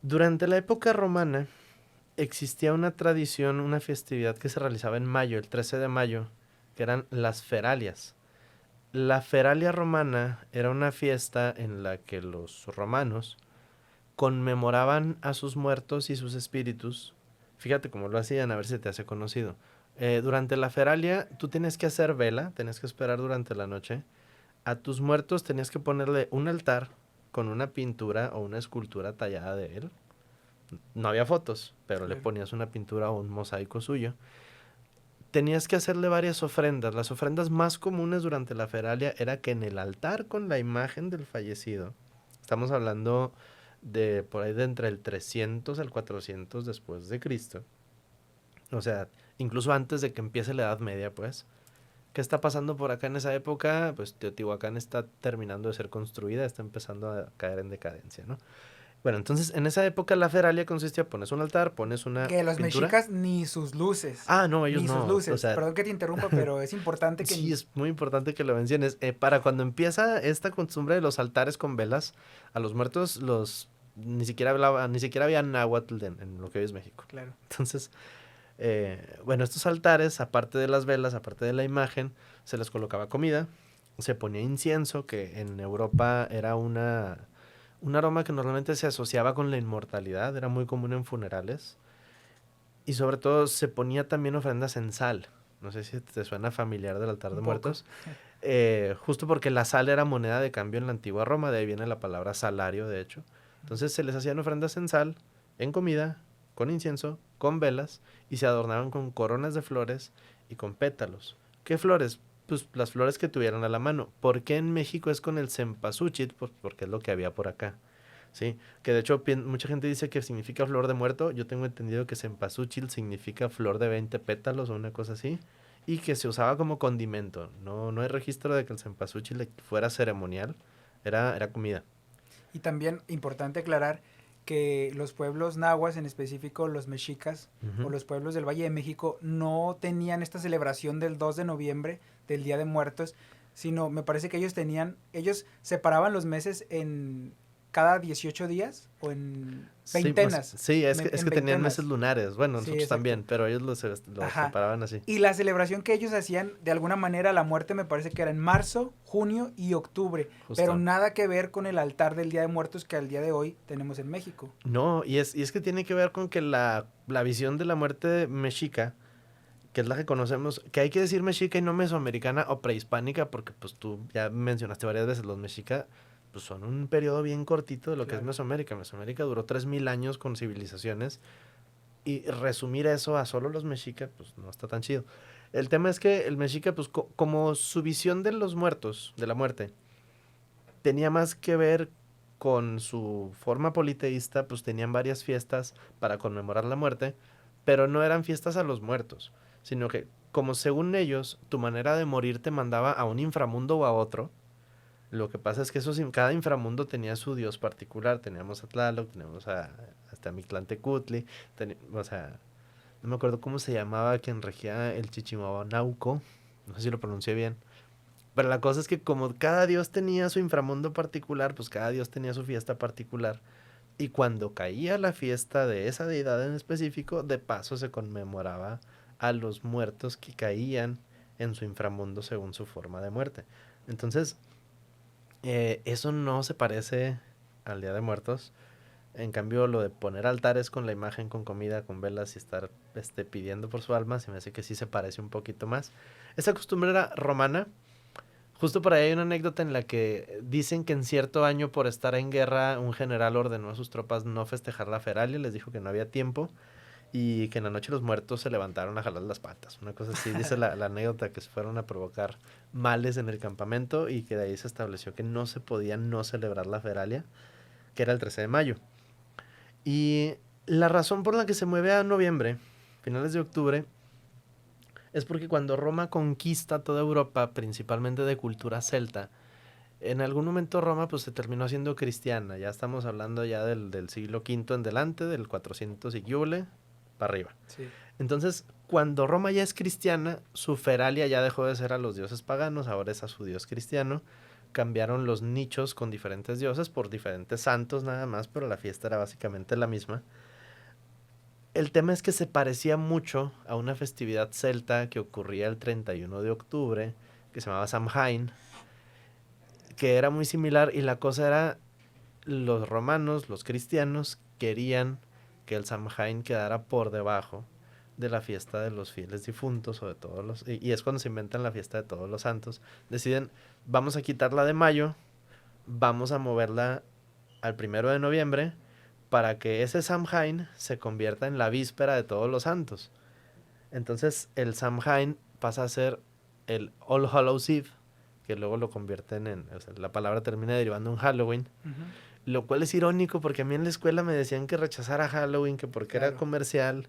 Speaker 2: Durante la época romana existía una tradición, una festividad que se realizaba en mayo, el 13 de mayo, que eran las feralias. La feralia romana era una fiesta en la que los romanos conmemoraban a sus muertos y sus espíritus. Fíjate cómo lo hacían, a ver si te hace conocido. Durante la feralia, tú tienes que hacer vela, tienes que esperar durante la noche. A tus muertos tenías que ponerle un altar con una pintura o una escultura tallada de él. No había fotos, pero le
Speaker 1: Claro.
Speaker 2: ponías una pintura o un mosaico suyo. Tenías que hacerle varias ofrendas. Las ofrendas más comunes durante la feralia era que en el altar con la imagen del fallecido, estamos hablando de por ahí de entre el 300 al 400 después de Cristo. O sea, incluso antes de que empiece la Edad Media, pues. ¿Qué está pasando por acá en esa época? Pues Teotihuacán está terminando de ser construida, está empezando a caer en decadencia, ¿no? Bueno, entonces en esa época la feralia consistía, pones un altar, pones una
Speaker 1: Que los
Speaker 2: pintura.
Speaker 1: mexicas ni sus luces,
Speaker 2: Ah, no, ellos
Speaker 1: ni sus
Speaker 2: no. O
Speaker 1: luces.
Speaker 2: sea,
Speaker 1: Perdón que te interrumpa, pero es importante que...
Speaker 2: sí, es muy importante que lo menciones. Para cuando empieza esta costumbre de los altares con velas, a los muertos ni siquiera ni siquiera había náhuatl en lo que hoy es México.
Speaker 1: Claro.
Speaker 2: Entonces, bueno, estos altares, aparte de las velas, aparte de la imagen, se les colocaba comida, se ponía incienso, que en Europa era un aroma que normalmente se asociaba con la inmortalidad, era muy común en funerales. Y sobre todo se ponía también ofrendas en sal. No sé si te suena familiar del altar
Speaker 1: Un
Speaker 2: de
Speaker 1: poco.
Speaker 2: muertos. Justo porque la sal era moneda de cambio en la antigua Roma, de ahí viene la palabra salario, de hecho. Entonces se les hacían ofrendas en sal, en comida, con incienso, con velas, y se adornaban con coronas de flores y con pétalos. ¿Qué flores? Pues las flores que tuvieran a la mano. ¿Por qué en México es con el cempasúchil? Pues porque es lo que había por acá. Sí, que de hecho mucha gente dice que significa flor de muerto. Yo tengo entendido que cempasúchil significa flor de 20 pétalos o una cosa así. Y que se usaba como condimento. No hay registro de que el cempasúchil fuera ceremonial. Era comida.
Speaker 1: Y también importante aclarar que los pueblos nahuas, en específico los mexicas o
Speaker 2: Ujú.
Speaker 1: los pueblos del Valle de México, no tenían esta celebración del 2 de noviembre, del Día de Muertos, sino me parece que ellos separaban los meses en cada 18 días o en
Speaker 2: Sí,
Speaker 1: veintenas,
Speaker 2: sí, es
Speaker 1: en
Speaker 2: que tenían meses
Speaker 1: veintenas.
Speaker 2: lunares. Bueno,
Speaker 1: Sí,
Speaker 2: nosotros
Speaker 1: exacto.
Speaker 2: también, pero ellos los
Speaker 1: Ajá.
Speaker 2: separaban así.
Speaker 1: Y la celebración que ellos hacían, de alguna manera, la muerte me parece que era en marzo, junio y octubre, pero
Speaker 2: Justo.
Speaker 1: nada que ver con el altar del Día de Muertos que al día de hoy tenemos en México.
Speaker 2: No, y es que tiene que ver con que la visión de la muerte mexica que es la que conocemos, que hay que decir mexica y no mesoamericana o prehispánica, porque pues tú ya mencionaste varias veces, los mexica pues son un periodo bien cortito de lo que es Mesoamérica. Mesoamérica duró 3000 años con civilizaciones, y resumir eso a solo los mexica, pues no está tan chido. El tema es que el mexica, pues como su visión de los muertos, de la muerte, tenía más que ver con su forma politeísta, pues tenían varias fiestas para conmemorar la muerte, pero no eran fiestas a los muertos, sino que como según ellos, tu manera de morir te mandaba a un inframundo o a otro. Lo que pasa es que cada inframundo tenía su dios particular. Teníamos a Tlaloc, teníamos hasta Mictlantecutli, o sea, no me acuerdo cómo se llamaba quien regía el Chichimabanauco, no sé si lo pronuncié bien. Pero la cosa es que como cada dios tenía su inframundo particular, pues cada dios tenía su fiesta particular. Y cuando caía la fiesta de esa deidad en específico, de paso se conmemoraba a los muertos que caían en su inframundo según su forma de muerte. Entonces, eso no se parece al Día de Muertos. En cambio, lo de poner altares con la imagen, con comida, con velas y estar pidiendo por su alma, se me hace que sí se parece un poquito más. Esa costumbre era romana. Justo por ahí hay una anécdota en la que dicen que en cierto año, por estar en guerra, un general ordenó a sus tropas no festejar la Feralia, les dijo que no había tiempo, y que en la noche los muertos se levantaron a jalar las patas. Una cosa así, dice la anécdota, que se fueron a provocar males en el campamento, y que de ahí se estableció que no se podía no celebrar la Feralia, que era el 13 de mayo. Y la razón por la que se mueve a noviembre, finales de octubre, es porque cuando Roma conquista toda Europa, principalmente de cultura celta, en algún momento Roma pues se terminó haciendo cristiana. Ya estamos hablando ya del siglo V en delante, del 400 y yule, para arriba.
Speaker 1: Sí.
Speaker 2: Entonces, cuando Roma ya es cristiana, su feralia ya dejó de ser a los dioses paganos, ahora es a su dios cristiano. Cambiaron los nichos con diferentes dioses por diferentes santos nada más, pero la fiesta era básicamente la misma. El tema es que se parecía mucho a una festividad celta que ocurría el 31 de octubre, que se llamaba Samhain, que era muy similar, y la cosa era, los romanos, los cristianos, querían que el Samhain quedara por debajo de la fiesta de los fieles difuntos o de todos los... Y es cuando se inventan la fiesta de todos los santos. Deciden, vamos a quitarla de mayo, vamos a moverla al 1 de noviembre para que ese Samhain se convierta en la víspera de todos los santos. Entonces el Samhain pasa a ser el All Hallows Eve, que luego lo convierten en... O sea, la palabra termina derivando en Halloween. Lo cual es irónico porque a mí en la escuela me decían que rechazara Halloween, que porque era comercial,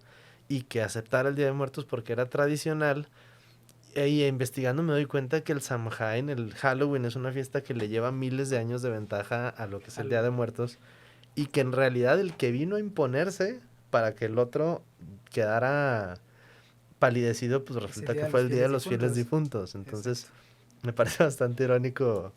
Speaker 2: y que aceptara el Día de Muertos porque era tradicional. Y investigando me doy cuenta que el Samhain, el Halloween, es una fiesta que le lleva miles de años de ventaja a lo que es el Día de Muertos, y que en realidad el que vino a imponerse para que el otro quedara palidecido, pues resulta que fue el Día de los Fieles Difuntos. Entonces, me parece bastante irónico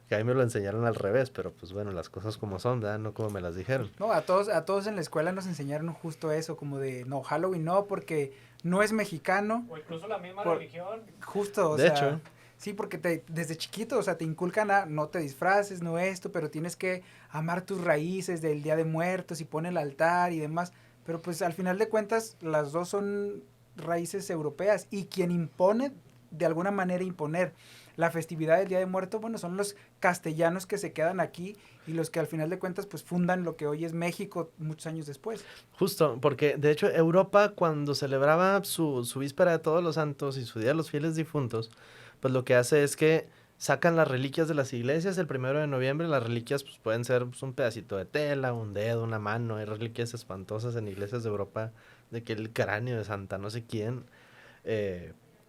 Speaker 2: que a mí me lo enseñaron al revés, pero pues bueno, las cosas como son, ¿verdad? No como me las dijeron.
Speaker 1: No, a todos en la escuela nos enseñaron justo eso, como de, no, Halloween no, porque no es mexicano.
Speaker 3: O incluso la misma religión.
Speaker 1: Justo, o
Speaker 2: de
Speaker 1: sea,
Speaker 2: hecho.
Speaker 1: Sí, porque desde chiquito, o sea, te inculcan a no te disfraces, no esto, pero tienes que amar tus raíces del Día de Muertos y pone el altar y demás. Pero pues al final de cuentas, las dos son raíces europeas, y quien impone, de alguna manera imponer la festividad del Día de Muertos, bueno, son los castellanos que se quedan aquí y los que al final de cuentas pues fundan lo que hoy es México muchos años después.
Speaker 2: Justo, porque de hecho Europa, cuando celebraba su víspera de Todos los Santos y su Día de los Fieles Difuntos, pues lo que hace es que sacan las reliquias de las iglesias el 1 de noviembre. Las reliquias pues pueden ser pues, un pedacito de tela, un dedo, una mano. Hay reliquias espantosas en iglesias de Europa de que el cráneo de Santa no sé quién.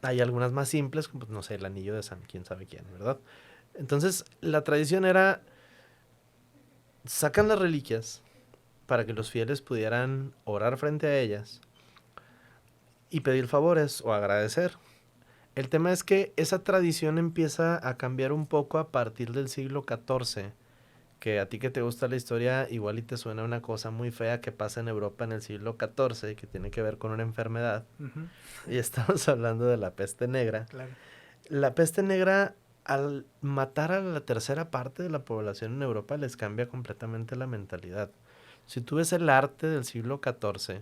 Speaker 2: Hay algunas más simples, como, no sé, el anillo de San quién sabe quién, ¿verdad? Entonces, la tradición era, sacan las reliquias para que los fieles pudieran orar frente a ellas y pedir favores o agradecer. El tema es que esa tradición empieza a cambiar un poco a partir del siglo XIV, que a ti que te gusta la historia igual y te suena una cosa muy fea que pasa en Europa en el siglo XIV, que tiene que ver con una enfermedad. Y estamos hablando de la peste negra.
Speaker 1: Claro.
Speaker 2: La peste negra, al matar a la tercera parte de la población en Europa, les cambia completamente la mentalidad. Si tú ves el arte del siglo XIV,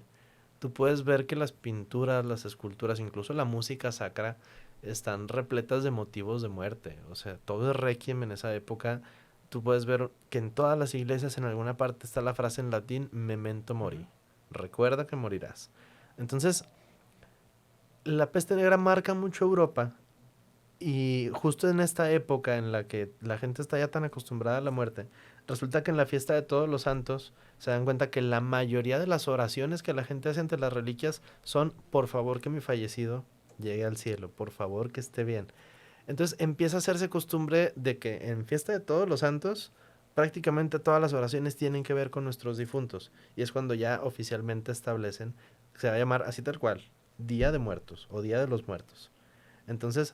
Speaker 2: tú puedes ver que las pinturas, las esculturas, incluso la música sacra, están repletas de motivos de muerte. O sea, todo es requiem en esa época. Tú puedes ver que en todas las iglesias en alguna parte está la frase en latín, memento mori. Recuerda que morirás. Entonces, la peste negra marca mucho Europa y justo en esta época en la que la gente está ya tan acostumbrada a la muerte, resulta que en la fiesta de Todos los Santos se dan cuenta que la mayoría de las oraciones que la gente hace ante las reliquias son, por favor que mi fallecido llegue al cielo, por favor que esté bien. Entonces empieza a hacerse costumbre de que en fiesta de Todos los Santos prácticamente todas las oraciones tienen que ver con nuestros difuntos. Y es cuando ya oficialmente establecen, se va a llamar así tal cual, Día de Muertos o Día de los Muertos. Entonces,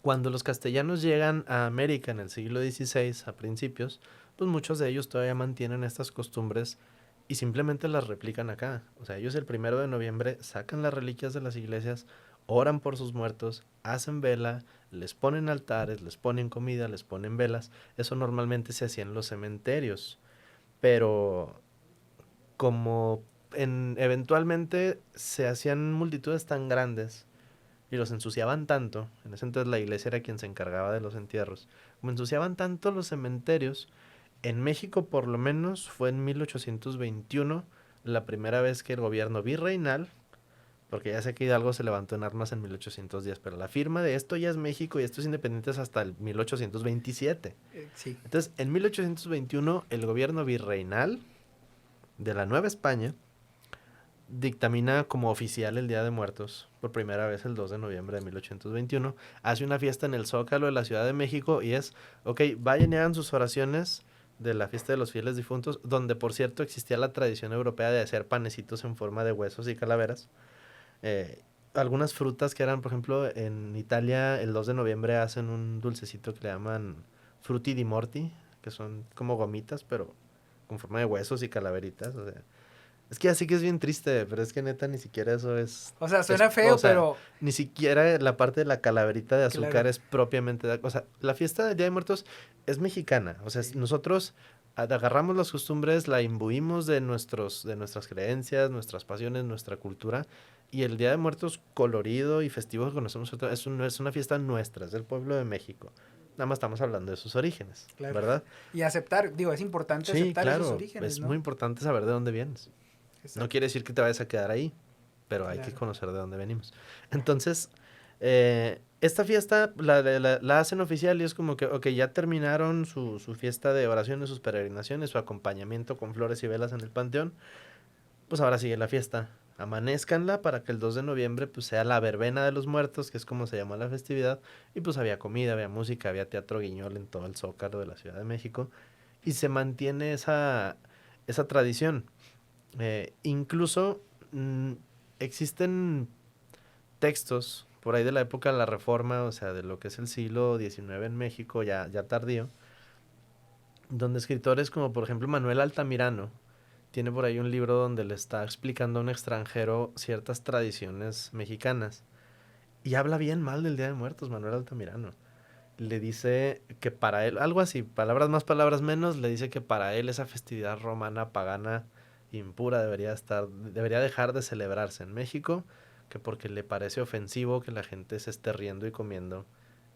Speaker 2: cuando los castellanos llegan a América en el siglo XVI, a principios, pues muchos de ellos todavía mantienen estas costumbres y simplemente las replican acá. O sea, ellos el 1 de noviembre sacan las reliquias de las iglesias, oran por sus muertos, hacen vela, les ponen altares, les ponen comida, les ponen velas. Eso normalmente se hacía en los cementerios. Pero como eventualmente se hacían multitudes tan grandes y los ensuciaban tanto, en ese entonces la iglesia era quien se encargaba de los entierros, como ensuciaban tanto los cementerios, en México por lo menos fue en 1821 la primera vez que el gobierno virreinal, porque ya sé que Hidalgo se levantó en armas en 1810, pero la firma de esto ya es México y esto es independiente hasta el 1827.
Speaker 1: Sí.
Speaker 2: Entonces, en 1821 el gobierno virreinal de la Nueva España dictamina como oficial el Día de Muertos por primera vez el 2 de noviembre de 1821. Hace una fiesta en el Zócalo de la Ciudad de México y es, ok, vayan y hagan sus oraciones de la fiesta de los fieles difuntos, donde por cierto existía la tradición europea de hacer panecitos en forma de huesos y calaveras. Eh, Algunas frutas que eran, por ejemplo, en Italia el 2 de noviembre hacen un dulcecito que le llaman frutti di morti, que son como gomitas, pero con forma de huesos y calaveritas. O sea, es que así que es bien triste, pero es que neta ni siquiera eso es...
Speaker 1: O sea,
Speaker 2: es
Speaker 1: suena
Speaker 2: o
Speaker 1: feo,
Speaker 2: sea,
Speaker 1: pero
Speaker 2: ni siquiera la parte de la calaverita de azúcar
Speaker 1: claro.
Speaker 2: es propiamente... O sea, la fiesta del Día de Muertos es mexicana. O sea,
Speaker 1: Sí.
Speaker 2: nosotros agarramos las costumbres, la imbuimos de nuestras creencias, nuestras pasiones, nuestra cultura. Y el Día de Muertos colorido y festivo que conocemos ahorita es una fiesta nuestra, es del pueblo de México. Nada más estamos hablando de sus orígenes,
Speaker 1: Claro.
Speaker 2: ¿verdad?
Speaker 1: Y aceptar, digo, es importante
Speaker 2: Sí,
Speaker 1: aceptar esos
Speaker 2: claro.
Speaker 1: orígenes,
Speaker 2: Es
Speaker 1: ¿no?
Speaker 2: muy importante saber de dónde vienes. No
Speaker 1: Exacto.
Speaker 2: quiere decir que te vayas a quedar ahí, pero hay que
Speaker 1: Claro.
Speaker 2: conocer de dónde venimos. Entonces, esta fiesta la hacen oficial y es como que, ok, ya terminaron su fiesta de oraciones, sus peregrinaciones, su acompañamiento con flores y velas en el panteón. Pues ahora sigue la fiesta. Amanezcanla para que el 2 de noviembre pues sea la verbena de los muertos, que es como se llama la festividad. Y pues había comida, había música, había teatro guiñol en todo el Zócalo de la Ciudad de México. Y se mantiene esa tradición. Incluso existen textos por ahí de la época de la Reforma, o sea, de lo que es el siglo XIX en México, ya tardío, donde escritores como por ejemplo Manuel Altamirano tiene por ahí un libro donde le está explicando a un extranjero ciertas tradiciones mexicanas y habla bien mal del Día de Muertos, Manuel Altamirano. Le dice que para él, algo así, palabras más, palabras menos, le dice que para él esa festividad romana, pagana, impura debería dejar de celebrarse en México, que porque le parece ofensivo que la gente se esté riendo y comiendo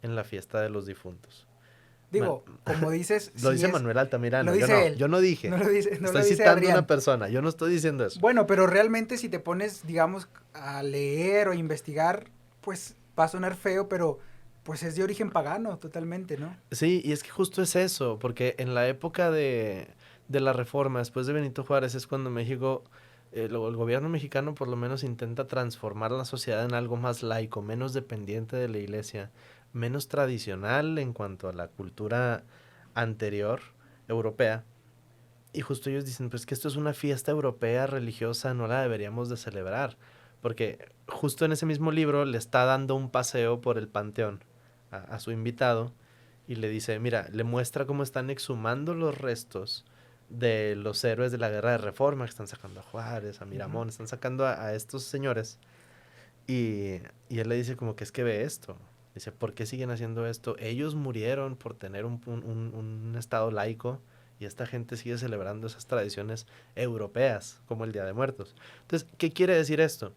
Speaker 2: en la fiesta de los difuntos. Man,
Speaker 1: Digo, como dices,
Speaker 2: lo
Speaker 1: sí
Speaker 2: dice
Speaker 1: es,
Speaker 2: Manuel
Speaker 1: lo
Speaker 2: Altamirano,
Speaker 1: dice él,
Speaker 2: yo no dije,
Speaker 1: no lo
Speaker 2: estoy
Speaker 1: dice
Speaker 2: citando a una
Speaker 1: Adrián.
Speaker 2: persona, yo no estoy diciendo eso.
Speaker 1: Bueno, pero realmente si te pones, digamos, a leer o investigar, pues va a sonar feo, pero pues es de origen pagano totalmente, ¿no?
Speaker 2: Sí, y es que justo es eso, porque en la época de la Reforma, después de Benito Juárez, es cuando México, el gobierno mexicano por lo menos intenta transformar la sociedad en algo más laico, menos dependiente de la iglesia, menos tradicional en cuanto a la cultura anterior europea. Y justo ellos dicen, pues que esto es una fiesta europea religiosa, no la deberíamos de celebrar. Porque justo en ese mismo libro le está dando un paseo por el panteón a su invitado y le dice, mira, le muestra cómo están exhumando los restos de los héroes de la guerra de Reforma, que están sacando a Juárez, a
Speaker 1: Ujú.
Speaker 2: Miramón, están sacando a estos señores. Y él le dice como que es que ve esto. Dice, ¿por qué siguen haciendo esto? Ellos murieron por tener un estado laico y esta gente sigue celebrando esas tradiciones europeas, como el Día de Muertos. Entonces, ¿qué quiere decir esto?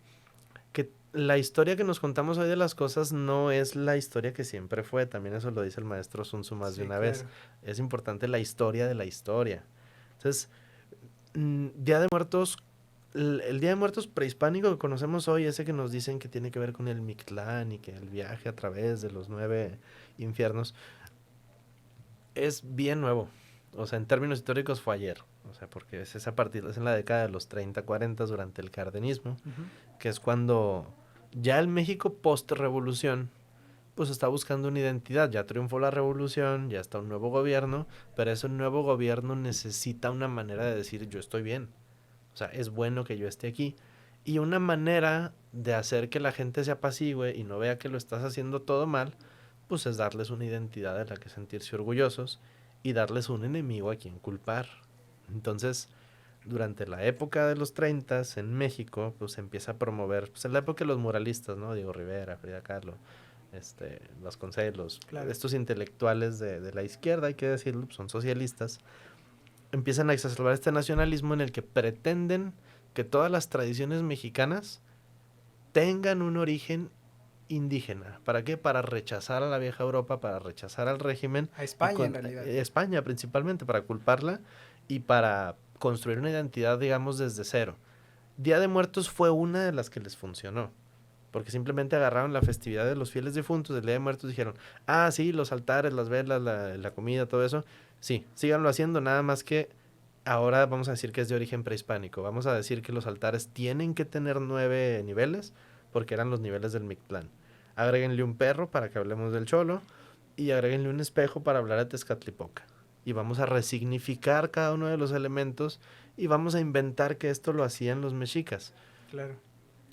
Speaker 2: Que la historia que nos contamos hoy de las cosas no es la historia que siempre fue, también eso lo dice el maestro Sun Tzu más de
Speaker 1: Sí,
Speaker 2: una vez.
Speaker 1: claro.
Speaker 2: Es importante la historia de la historia. Entonces, Día de Muertos, el Día de Muertos prehispánico que conocemos hoy, ese que nos dicen que tiene que ver con el Mictlán y que el viaje a través de los 9 infiernos, es bien nuevo. O sea, en términos históricos fue ayer. O sea, porque es a partir, es en la década de los 30, 40 durante el cardenismo,
Speaker 1: Ujú.
Speaker 2: que es cuando ya el México post-revolución pues está buscando una identidad. Ya triunfó la revolución, ya está un nuevo gobierno, pero ese nuevo gobierno necesita una manera de decir yo estoy bien. O sea, es bueno que yo esté aquí. Y una manera de hacer que la gente se apacigüe y no vea que lo estás haciendo todo mal, pues es darles una identidad de la que sentirse orgullosos y darles un enemigo a quien culpar. Entonces, durante la época de los 30 en México, pues se empieza a promover, pues en la época de los muralistas, ¿no? Diego Rivera, Frida Kahlo, Vasconcelos,
Speaker 1: Claro.
Speaker 2: estos intelectuales de la izquierda, hay que decirlo, pues son socialistas, empiezan a exacerbar este nacionalismo en el que pretenden que todas las tradiciones mexicanas tengan un origen indígena. ¿Para qué? Para rechazar a la vieja Europa, para rechazar al régimen
Speaker 1: A
Speaker 2: y
Speaker 1: España, en realidad.
Speaker 2: España principalmente, para culparla y para construir una identidad, digamos, desde cero. Día de Muertos fue una de las que les funcionó. Porque simplemente agarraron la festividad de los fieles difuntos del Día de Muertos y dijeron, ah, sí, los altares, las velas, la comida, todo eso, sí, síganlo haciendo, nada más que ahora vamos a decir que es de origen prehispánico. Vamos a decir que los altares tienen que tener 9 niveles, porque eran los niveles del Mictlán. Agréguenle un perro para que hablemos del Cholo, y agréguenle un espejo para hablar de Tezcatlipoca. Y vamos a resignificar cada uno de los elementos y vamos a inventar que esto lo hacían los mexicas.
Speaker 1: Claro.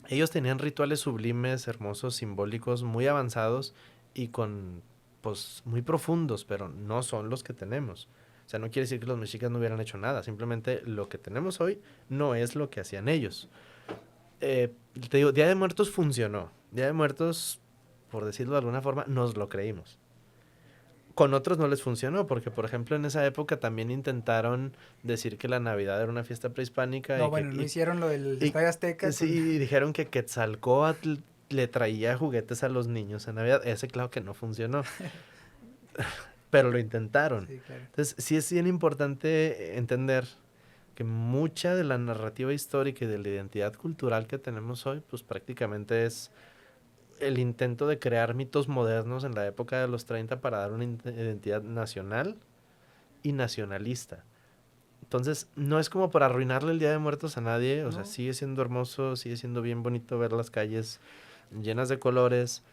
Speaker 2: Ellos tenían rituales sublimes, hermosos, simbólicos, muy avanzados y con, pues, muy profundos, pero no son los que tenemos. O sea, no quiere decir que los mexicas no hubieran hecho nada, simplemente lo que tenemos hoy no es lo que hacían ellos. Te digo, Día de Muertos funcionó. Día de Muertos, por decirlo de alguna forma, nos lo creímos. Con otros no les funcionó, porque por ejemplo en esa época también intentaron decir que la Navidad era una fiesta prehispánica
Speaker 1: No, bueno, no hicieron lo del Estadio Azteca con...
Speaker 2: sí, dijeron que Quetzalcóatl le traía juguetes a los niños en Navidad. Ese claro que no funcionó, pero lo intentaron.
Speaker 1: Sí, claro.
Speaker 2: Entonces sí es bien importante entender que mucha de la narrativa histórica y de la identidad cultural que tenemos hoy, pues prácticamente es el intento de crear mitos modernos en la época de los 30 para dar una identidad nacional y nacionalista. Entonces, no es como para arruinarle el Día de Muertos a nadie, o sea,
Speaker 1: ¿No?
Speaker 2: sigue siendo hermoso, sigue siendo bien bonito ver las calles llenas de colores,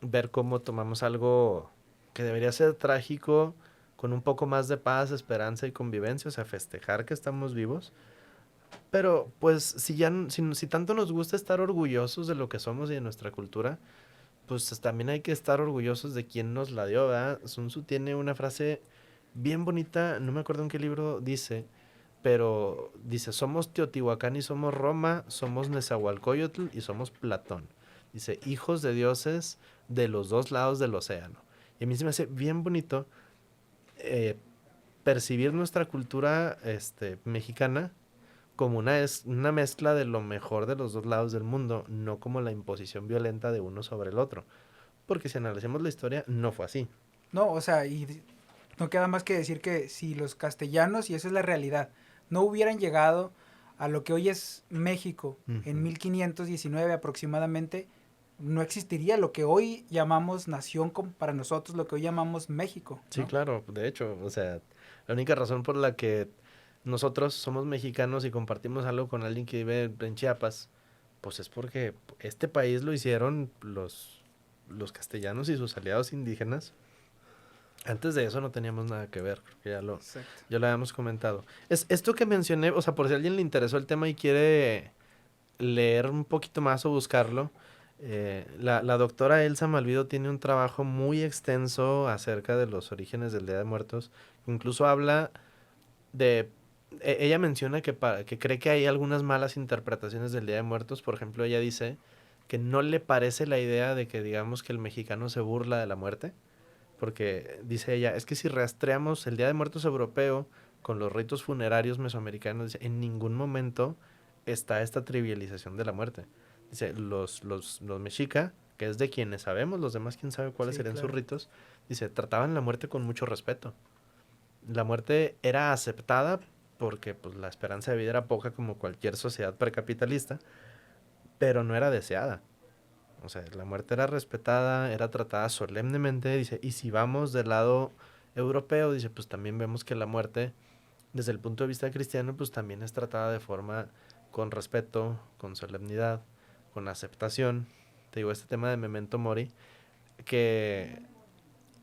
Speaker 2: ver cómo tomamos algo que debería ser trágico con un poco más de paz, esperanza y convivencia, o sea, festejar que estamos vivos. Pero, pues, si tanto nos gusta estar orgullosos de lo que somos y de nuestra cultura, pues también hay que estar orgullosos de quién nos la dio, ¿verdad? Sun Tzu tiene una frase bien bonita, no me acuerdo en qué libro dice, pero dice, somos Teotihuacán y somos Roma, somos Nezahualcóyotl y somos Platón. Dice, hijos de dioses de los dos lados del océano. Y a mí se me hace bien bonito eh, percibir nuestra cultura mexicana como una mezcla de lo mejor de los dos lados del mundo, no como la imposición violenta de uno sobre el otro. Porque si analizamos la historia, no fue así.
Speaker 1: No, o sea, no queda más que decir que si los castellanos, y esa es la realidad, no hubieran llegado a lo que hoy es México en
Speaker 2: Ujú.
Speaker 1: 1519 aproximadamente, no existiría lo que hoy llamamos nación para nosotros, lo que hoy llamamos México,
Speaker 2: Sí,
Speaker 1: ¿no?
Speaker 2: claro, de hecho, o sea, la única razón por la que nosotros somos mexicanos y compartimos algo con alguien que vive en Chiapas, pues es porque este país lo hicieron los castellanos y sus aliados indígenas. Antes de eso no teníamos nada que ver, creo que
Speaker 1: Exacto.
Speaker 2: ya lo habíamos comentado. Es esto que mencioné, o sea, por si a alguien le interesó el tema y quiere leer un poquito más o buscarlo, la doctora Elsa Malvido tiene un trabajo muy extenso acerca de los orígenes del Día de Muertos. Incluso habla de... ella menciona que cree que hay algunas malas interpretaciones del Día de Muertos. Por ejemplo, ella dice que no le parece la idea de que digamos que el mexicano se burla de la muerte. Porque dice ella, es que si rastreamos el Día de Muertos europeo, con los ritos funerarios mesoamericanos, dice, en ningún momento está esta trivialización de la muerte. Dice, los mexica, que es de quienes sabemos, los demás quién sabe cuáles
Speaker 1: Sí,
Speaker 2: serían sus
Speaker 1: claro.
Speaker 2: ritos, dice, trataban la muerte con mucho respeto. La muerte era aceptada porque pues, la esperanza de vida era poca como cualquier sociedad precapitalista, pero no era deseada. O sea, la muerte era respetada, era tratada solemnemente, dice, y si vamos del lado europeo, dice, pues también vemos que la muerte, desde el punto de vista cristiano, pues también es tratada de forma con respeto, con solemnidad, con aceptación. Te digo, este tema de Memento Mori, que,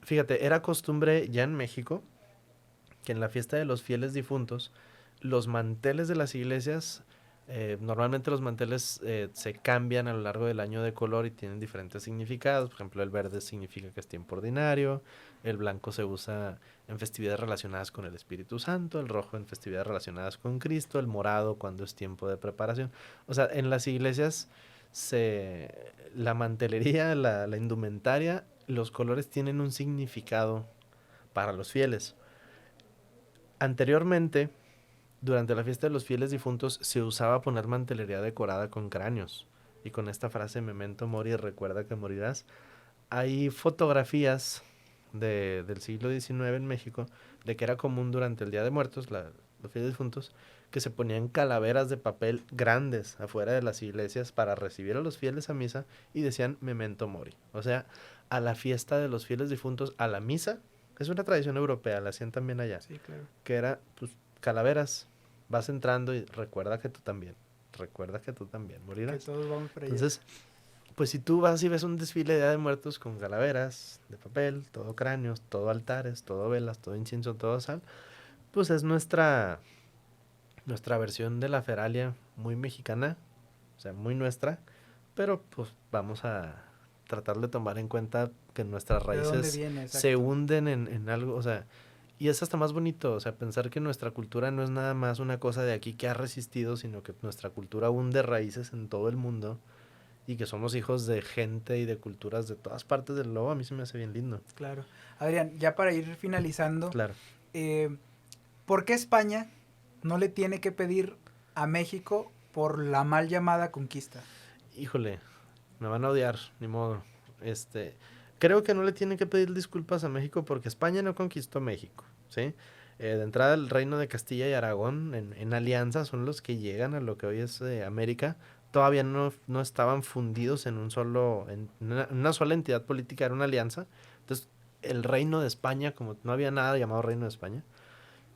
Speaker 2: fíjate, era costumbre ya en México, que en la fiesta de los fieles difuntos, los manteles de las iglesias, normalmente los manteles se cambian a lo largo del año de color y tienen diferentes significados. Por ejemplo, el verde significa que es tiempo ordinario, el blanco se usa en festividades relacionadas con el Espíritu Santo, el rojo en festividades relacionadas con Cristo, el morado cuando es tiempo de preparación. O sea, en las iglesias la mantelería, la indumentaria, los colores tienen un significado para los fieles. Anteriormente, durante la fiesta de los fieles difuntos, se usaba poner mantelería decorada con cráneos. Y con esta frase, Memento Mori, recuerda que morirás. Hay fotografías del siglo XIX en México de que era común durante el Día de Muertos, los fieles difuntos, que se ponían calaveras de papel grandes afuera de las iglesias para recibir a los fieles a misa y decían Memento Mori. O sea, a la fiesta de los fieles difuntos, a la misa, es una tradición europea, la hacían también allá,
Speaker 1: Sí, claro.
Speaker 2: que era, pues, calaveras. Vas entrando y recuerda que tú también. Recuerda que tú también
Speaker 1: Que
Speaker 2: morirás.
Speaker 1: todos vamos para allá.
Speaker 2: Entonces, pues si tú vas y ves un desfile de Día de Muertos con calaveras de papel, todo cráneos, todo altares, todo velas, todo incienso, todo sal, pues es nuestra versión de la Feralia muy mexicana, o sea, muy nuestra, pero pues vamos a tratar de tomar en cuenta que nuestras
Speaker 1: ¿De dónde
Speaker 2: raíces
Speaker 1: viene?
Speaker 2: se
Speaker 1: Exacto.
Speaker 2: hunden en algo, o sea, y es hasta más bonito, o sea, pensar que nuestra cultura no es nada más una cosa de aquí que ha resistido, sino que nuestra cultura hunde raíces en todo el mundo y que somos hijos de gente y de culturas de todas partes del globo, a mí se me hace bien lindo.
Speaker 1: Claro. Adrián, ya para ir finalizando,
Speaker 2: Claro.
Speaker 1: eh, ¿por qué España no le tiene que pedir a México por la mal llamada conquista?
Speaker 2: Híjole, me van a odiar, ni modo. Este, creo que no le tienen que pedir disculpas a México porque España no conquistó México, ¿sí? De entrada el reino de Castilla y Aragón en alianza son los que llegan a lo que hoy es América. Todavía no estaban fundidos en un solo, en una sola entidad política, era una alianza. Entonces, el reino de España, como no había nada llamado reino de España,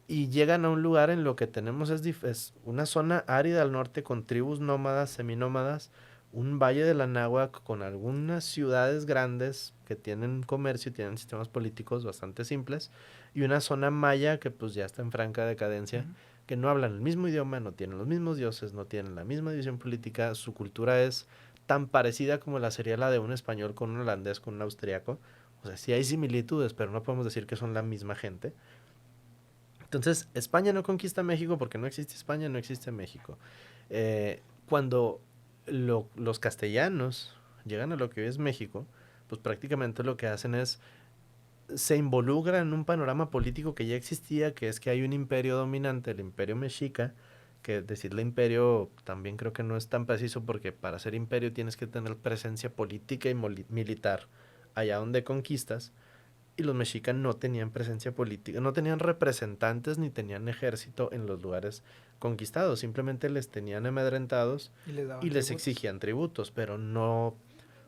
Speaker 2: y llegan a un lugar en lo que tenemos es una zona árida al norte con tribus nómadas, seminómadas, un valle de la Náhuac con algunas ciudades grandes que tienen comercio y tienen sistemas políticos bastante simples, y una zona maya que pues ya está en franca decadencia,
Speaker 1: Ujú.
Speaker 2: que no hablan el mismo idioma, no tienen los mismos dioses, no tienen la misma división política, su cultura es tan parecida como la sería la de un español con un holandés, con un austriaco. O sea, sí hay similitudes, pero no podemos decir que son la misma gente. Entonces, España no conquista México porque no existe España, no existe México. Cuando los castellanos llegan a lo que hoy es México, pues prácticamente lo que hacen es se involucran en un panorama político que ya existía, que es que hay un imperio dominante, el imperio mexica, que decirle imperio también creo que no es tan preciso porque para ser imperio tienes que tener presencia política y militar allá donde conquistas. Y los mexicas no tenían presencia política, no tenían representantes ni tenían ejército en los lugares conquistados, simplemente les tenían amedrentados
Speaker 1: Y les
Speaker 2: y
Speaker 1: daban
Speaker 2: les
Speaker 1: tributos.
Speaker 2: exigían tributos, pero no, o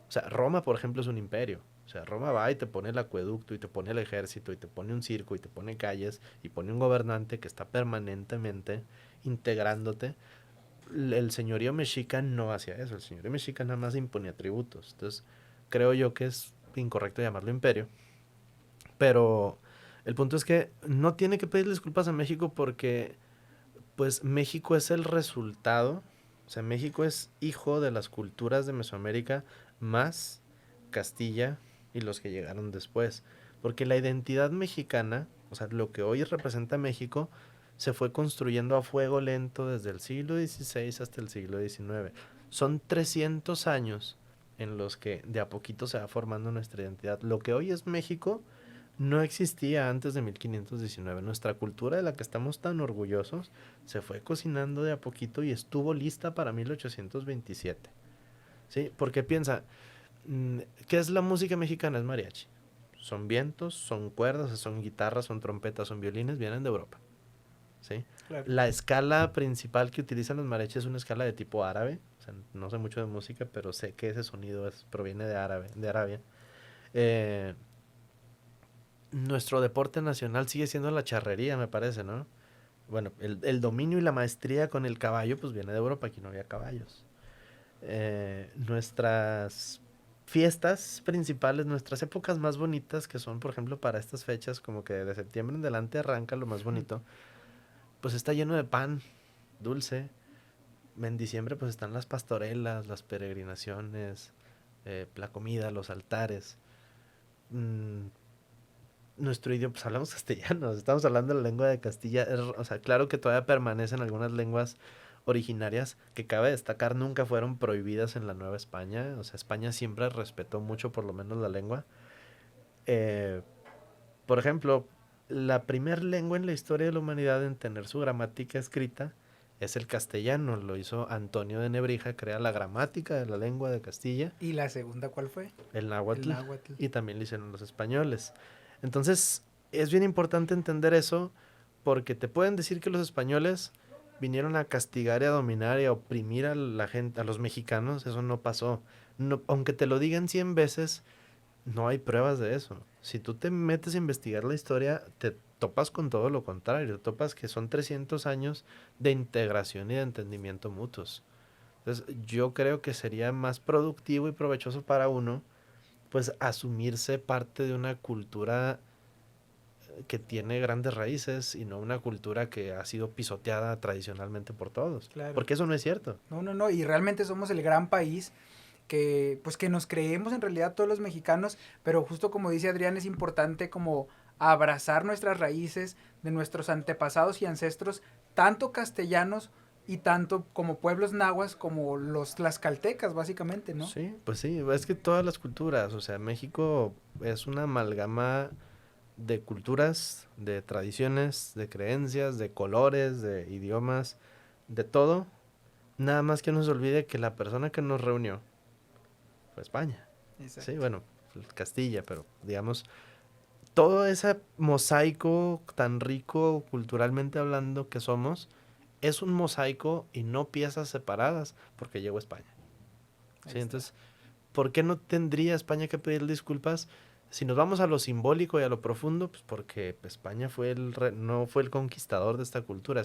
Speaker 2: sea, Roma, por ejemplo, es un imperio. O sea, Roma va y te pone el acueducto y te pone el ejército y te pone un circo y te pone calles y pone un gobernante que está permanentemente integrándote. El señorío mexica no hacía eso, el señorío mexica nada más imponía tributos. Entonces, creo yo que es incorrecto llamarlo imperio, pero el punto es que no tiene que pedir disculpas a México porque pues México es el resultado, o sea, México es hijo de las culturas de Mesoamérica más Castilla y los que llegaron después. Porque la identidad mexicana, o sea, lo que hoy representa México, se fue construyendo a fuego lento desde el siglo XVI hasta el siglo XIX. Son 300 años en los que de a poquito se va formando nuestra identidad. Lo que hoy es México no existía antes de 1519. Nuestra cultura de la que estamos tan orgullosos se fue cocinando de a poquito y estuvo lista para 1827. ¿Sí? Porque piensa, ¿qué es la música mexicana? Es mariachi. Son vientos, son cuerdas, son guitarras, son trompetas, son violines, vienen de Europa. ¿Sí?
Speaker 1: Claro.
Speaker 2: La escala principal que utilizan los mariachis es una escala de tipo árabe. O sea, no sé mucho de música, pero sé que ese sonido proviene de Arabia. Eh, Nuestro deporte nacional sigue siendo la charrería, me parece, ¿no? Bueno, el dominio y la maestría con el caballo, pues viene de Europa, aquí no había caballos. Nuestras fiestas principales, nuestras épocas más bonitas, que son, por ejemplo, para estas fechas, como que de septiembre en adelante arranca lo más bonito, pues está lleno de pan dulce. En diciembre, pues están las pastorelas, las peregrinaciones, la comida, los altares. Mm, Nuestro idioma, pues hablamos castellano, estamos hablando de la lengua de Castilla, o sea, claro que todavía permanecen algunas lenguas originarias que cabe destacar nunca fueron prohibidas en la Nueva España, o sea, España siempre respetó mucho por lo menos la lengua. Eh, por ejemplo, la primer lengua en la historia de la humanidad en tener su gramática escrita es el castellano, lo hizo Antonio de Nebrija, crea la gramática de la lengua de Castilla,
Speaker 1: ¿Y la segunda cuál fue?
Speaker 2: el
Speaker 1: El
Speaker 2: náhuatl,
Speaker 1: náhuatl.
Speaker 2: y también lo hicieron los españoles. Entonces, es bien importante entender eso porque te pueden decir que los españoles vinieron a castigar y a dominar y a oprimir a la gente, a los mexicanos, eso no pasó. No, aunque te lo digan 100 veces, no hay pruebas de eso. Si tú te metes a investigar la historia, te topas con todo lo contrario, topas que son 300 años de integración y de entendimiento mutuos. Entonces, yo creo que sería más productivo y provechoso para uno, pues, asumirse parte de una cultura que tiene grandes raíces y no una cultura que ha sido pisoteada tradicionalmente por todos.
Speaker 1: Claro.
Speaker 2: Porque eso no es cierto.
Speaker 1: No, y realmente somos el gran país que, pues que nos creemos en realidad todos los mexicanos, pero justo como dice Adrián, es importante como abrazar nuestras raíces de nuestros antepasados y ancestros, tanto castellanos y tanto como pueblos nahuas como los tlaxcaltecas, básicamente, ¿no?
Speaker 2: Sí, pues sí, es que todas las culturas, o sea, México es una amalgama de culturas, de tradiciones, de creencias, de colores, de idiomas, de todo. Nada más que no se olvide que la persona que nos reunió fue España. Sí,
Speaker 1: Exacto.
Speaker 2: bueno, Castilla, pero digamos, todo ese mosaico tan rico culturalmente hablando que somos, es un mosaico y no piezas separadas, porque llegó España.
Speaker 1: Ahí
Speaker 2: Sí,
Speaker 1: está.
Speaker 2: entonces, ¿por qué no tendría España que pedir disculpas? Si nos vamos a lo simbólico y a lo profundo, pues porque España no fue el conquistador de esta cultura,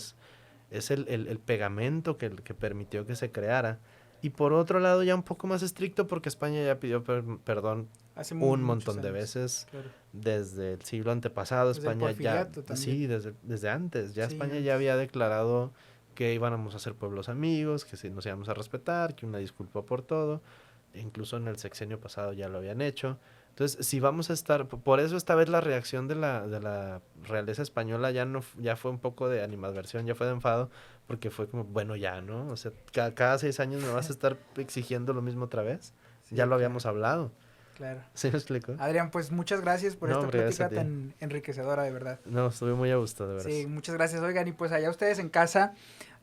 Speaker 2: es el pegamento que permitió que se creara. Y por otro lado, ya un poco más estricto, porque España ya pidió perdón
Speaker 1: Hace
Speaker 2: un
Speaker 1: muchos
Speaker 2: montón de
Speaker 1: años.
Speaker 2: veces.
Speaker 1: Claro.
Speaker 2: Desde el siglo antepasado,
Speaker 1: Desde el
Speaker 2: España ya,
Speaker 1: porfiriato también.
Speaker 2: sí, desde antes, ya
Speaker 1: Sí,
Speaker 2: España ya
Speaker 1: antes.
Speaker 2: había declarado que íbamos a ser pueblos amigos, que sí nos íbamos a respetar, que una disculpa por todo, incluso en el sexenio pasado ya lo habían hecho. Entonces, si vamos a estar, por eso esta vez la reacción de la realeza española ya no, ya fue un poco de animadversión, ya fue de enfado, porque fue como, bueno, ya, ¿no? O sea, cada 6 años me vas a estar exigiendo lo mismo otra vez.
Speaker 1: Sí,
Speaker 2: Ya lo
Speaker 1: claro,
Speaker 2: habíamos hablado.
Speaker 1: claro.
Speaker 2: ¿Sí me explico?
Speaker 1: Adrián, pues muchas gracias por
Speaker 2: No,
Speaker 1: esta
Speaker 2: hombre, gracias a
Speaker 1: plática
Speaker 2: ti.
Speaker 1: tan enriquecedora, de verdad.
Speaker 2: No, estuve muy a gusto, de
Speaker 1: Sí,
Speaker 2: veras.
Speaker 1: muchas gracias. Oigan, y pues allá ustedes en casa,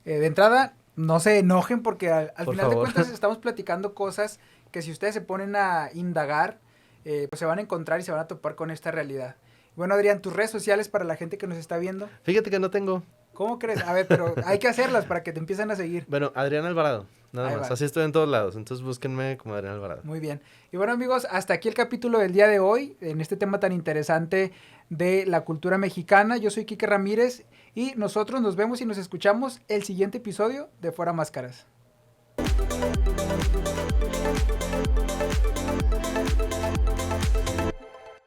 Speaker 1: de entrada, no se enojen porque al
Speaker 2: Por
Speaker 1: final de
Speaker 2: favor.
Speaker 1: cuentas estamos platicando cosas que si ustedes se ponen a indagar, pues se van a encontrar y se van a topar con esta realidad. Bueno, Adrián, tus redes sociales para la gente que nos está viendo,
Speaker 2: Fíjate que no tengo.
Speaker 1: ¿cómo crees? A ver, pero hay que hacerlas para que te empiecen a seguir.
Speaker 2: Bueno, Adrián Alvarado, nada
Speaker 1: Ahí
Speaker 2: más.
Speaker 1: va.
Speaker 2: Así estoy en todos lados. Entonces búsquenme como Adrián Alvarado.
Speaker 1: Muy bien. Y bueno, amigos, hasta aquí el capítulo del día de hoy, en este tema tan interesante de la cultura mexicana. Yo soy Quique Ramírez y nosotros nos vemos y nos escuchamos el siguiente episodio de Fuera Máscaras.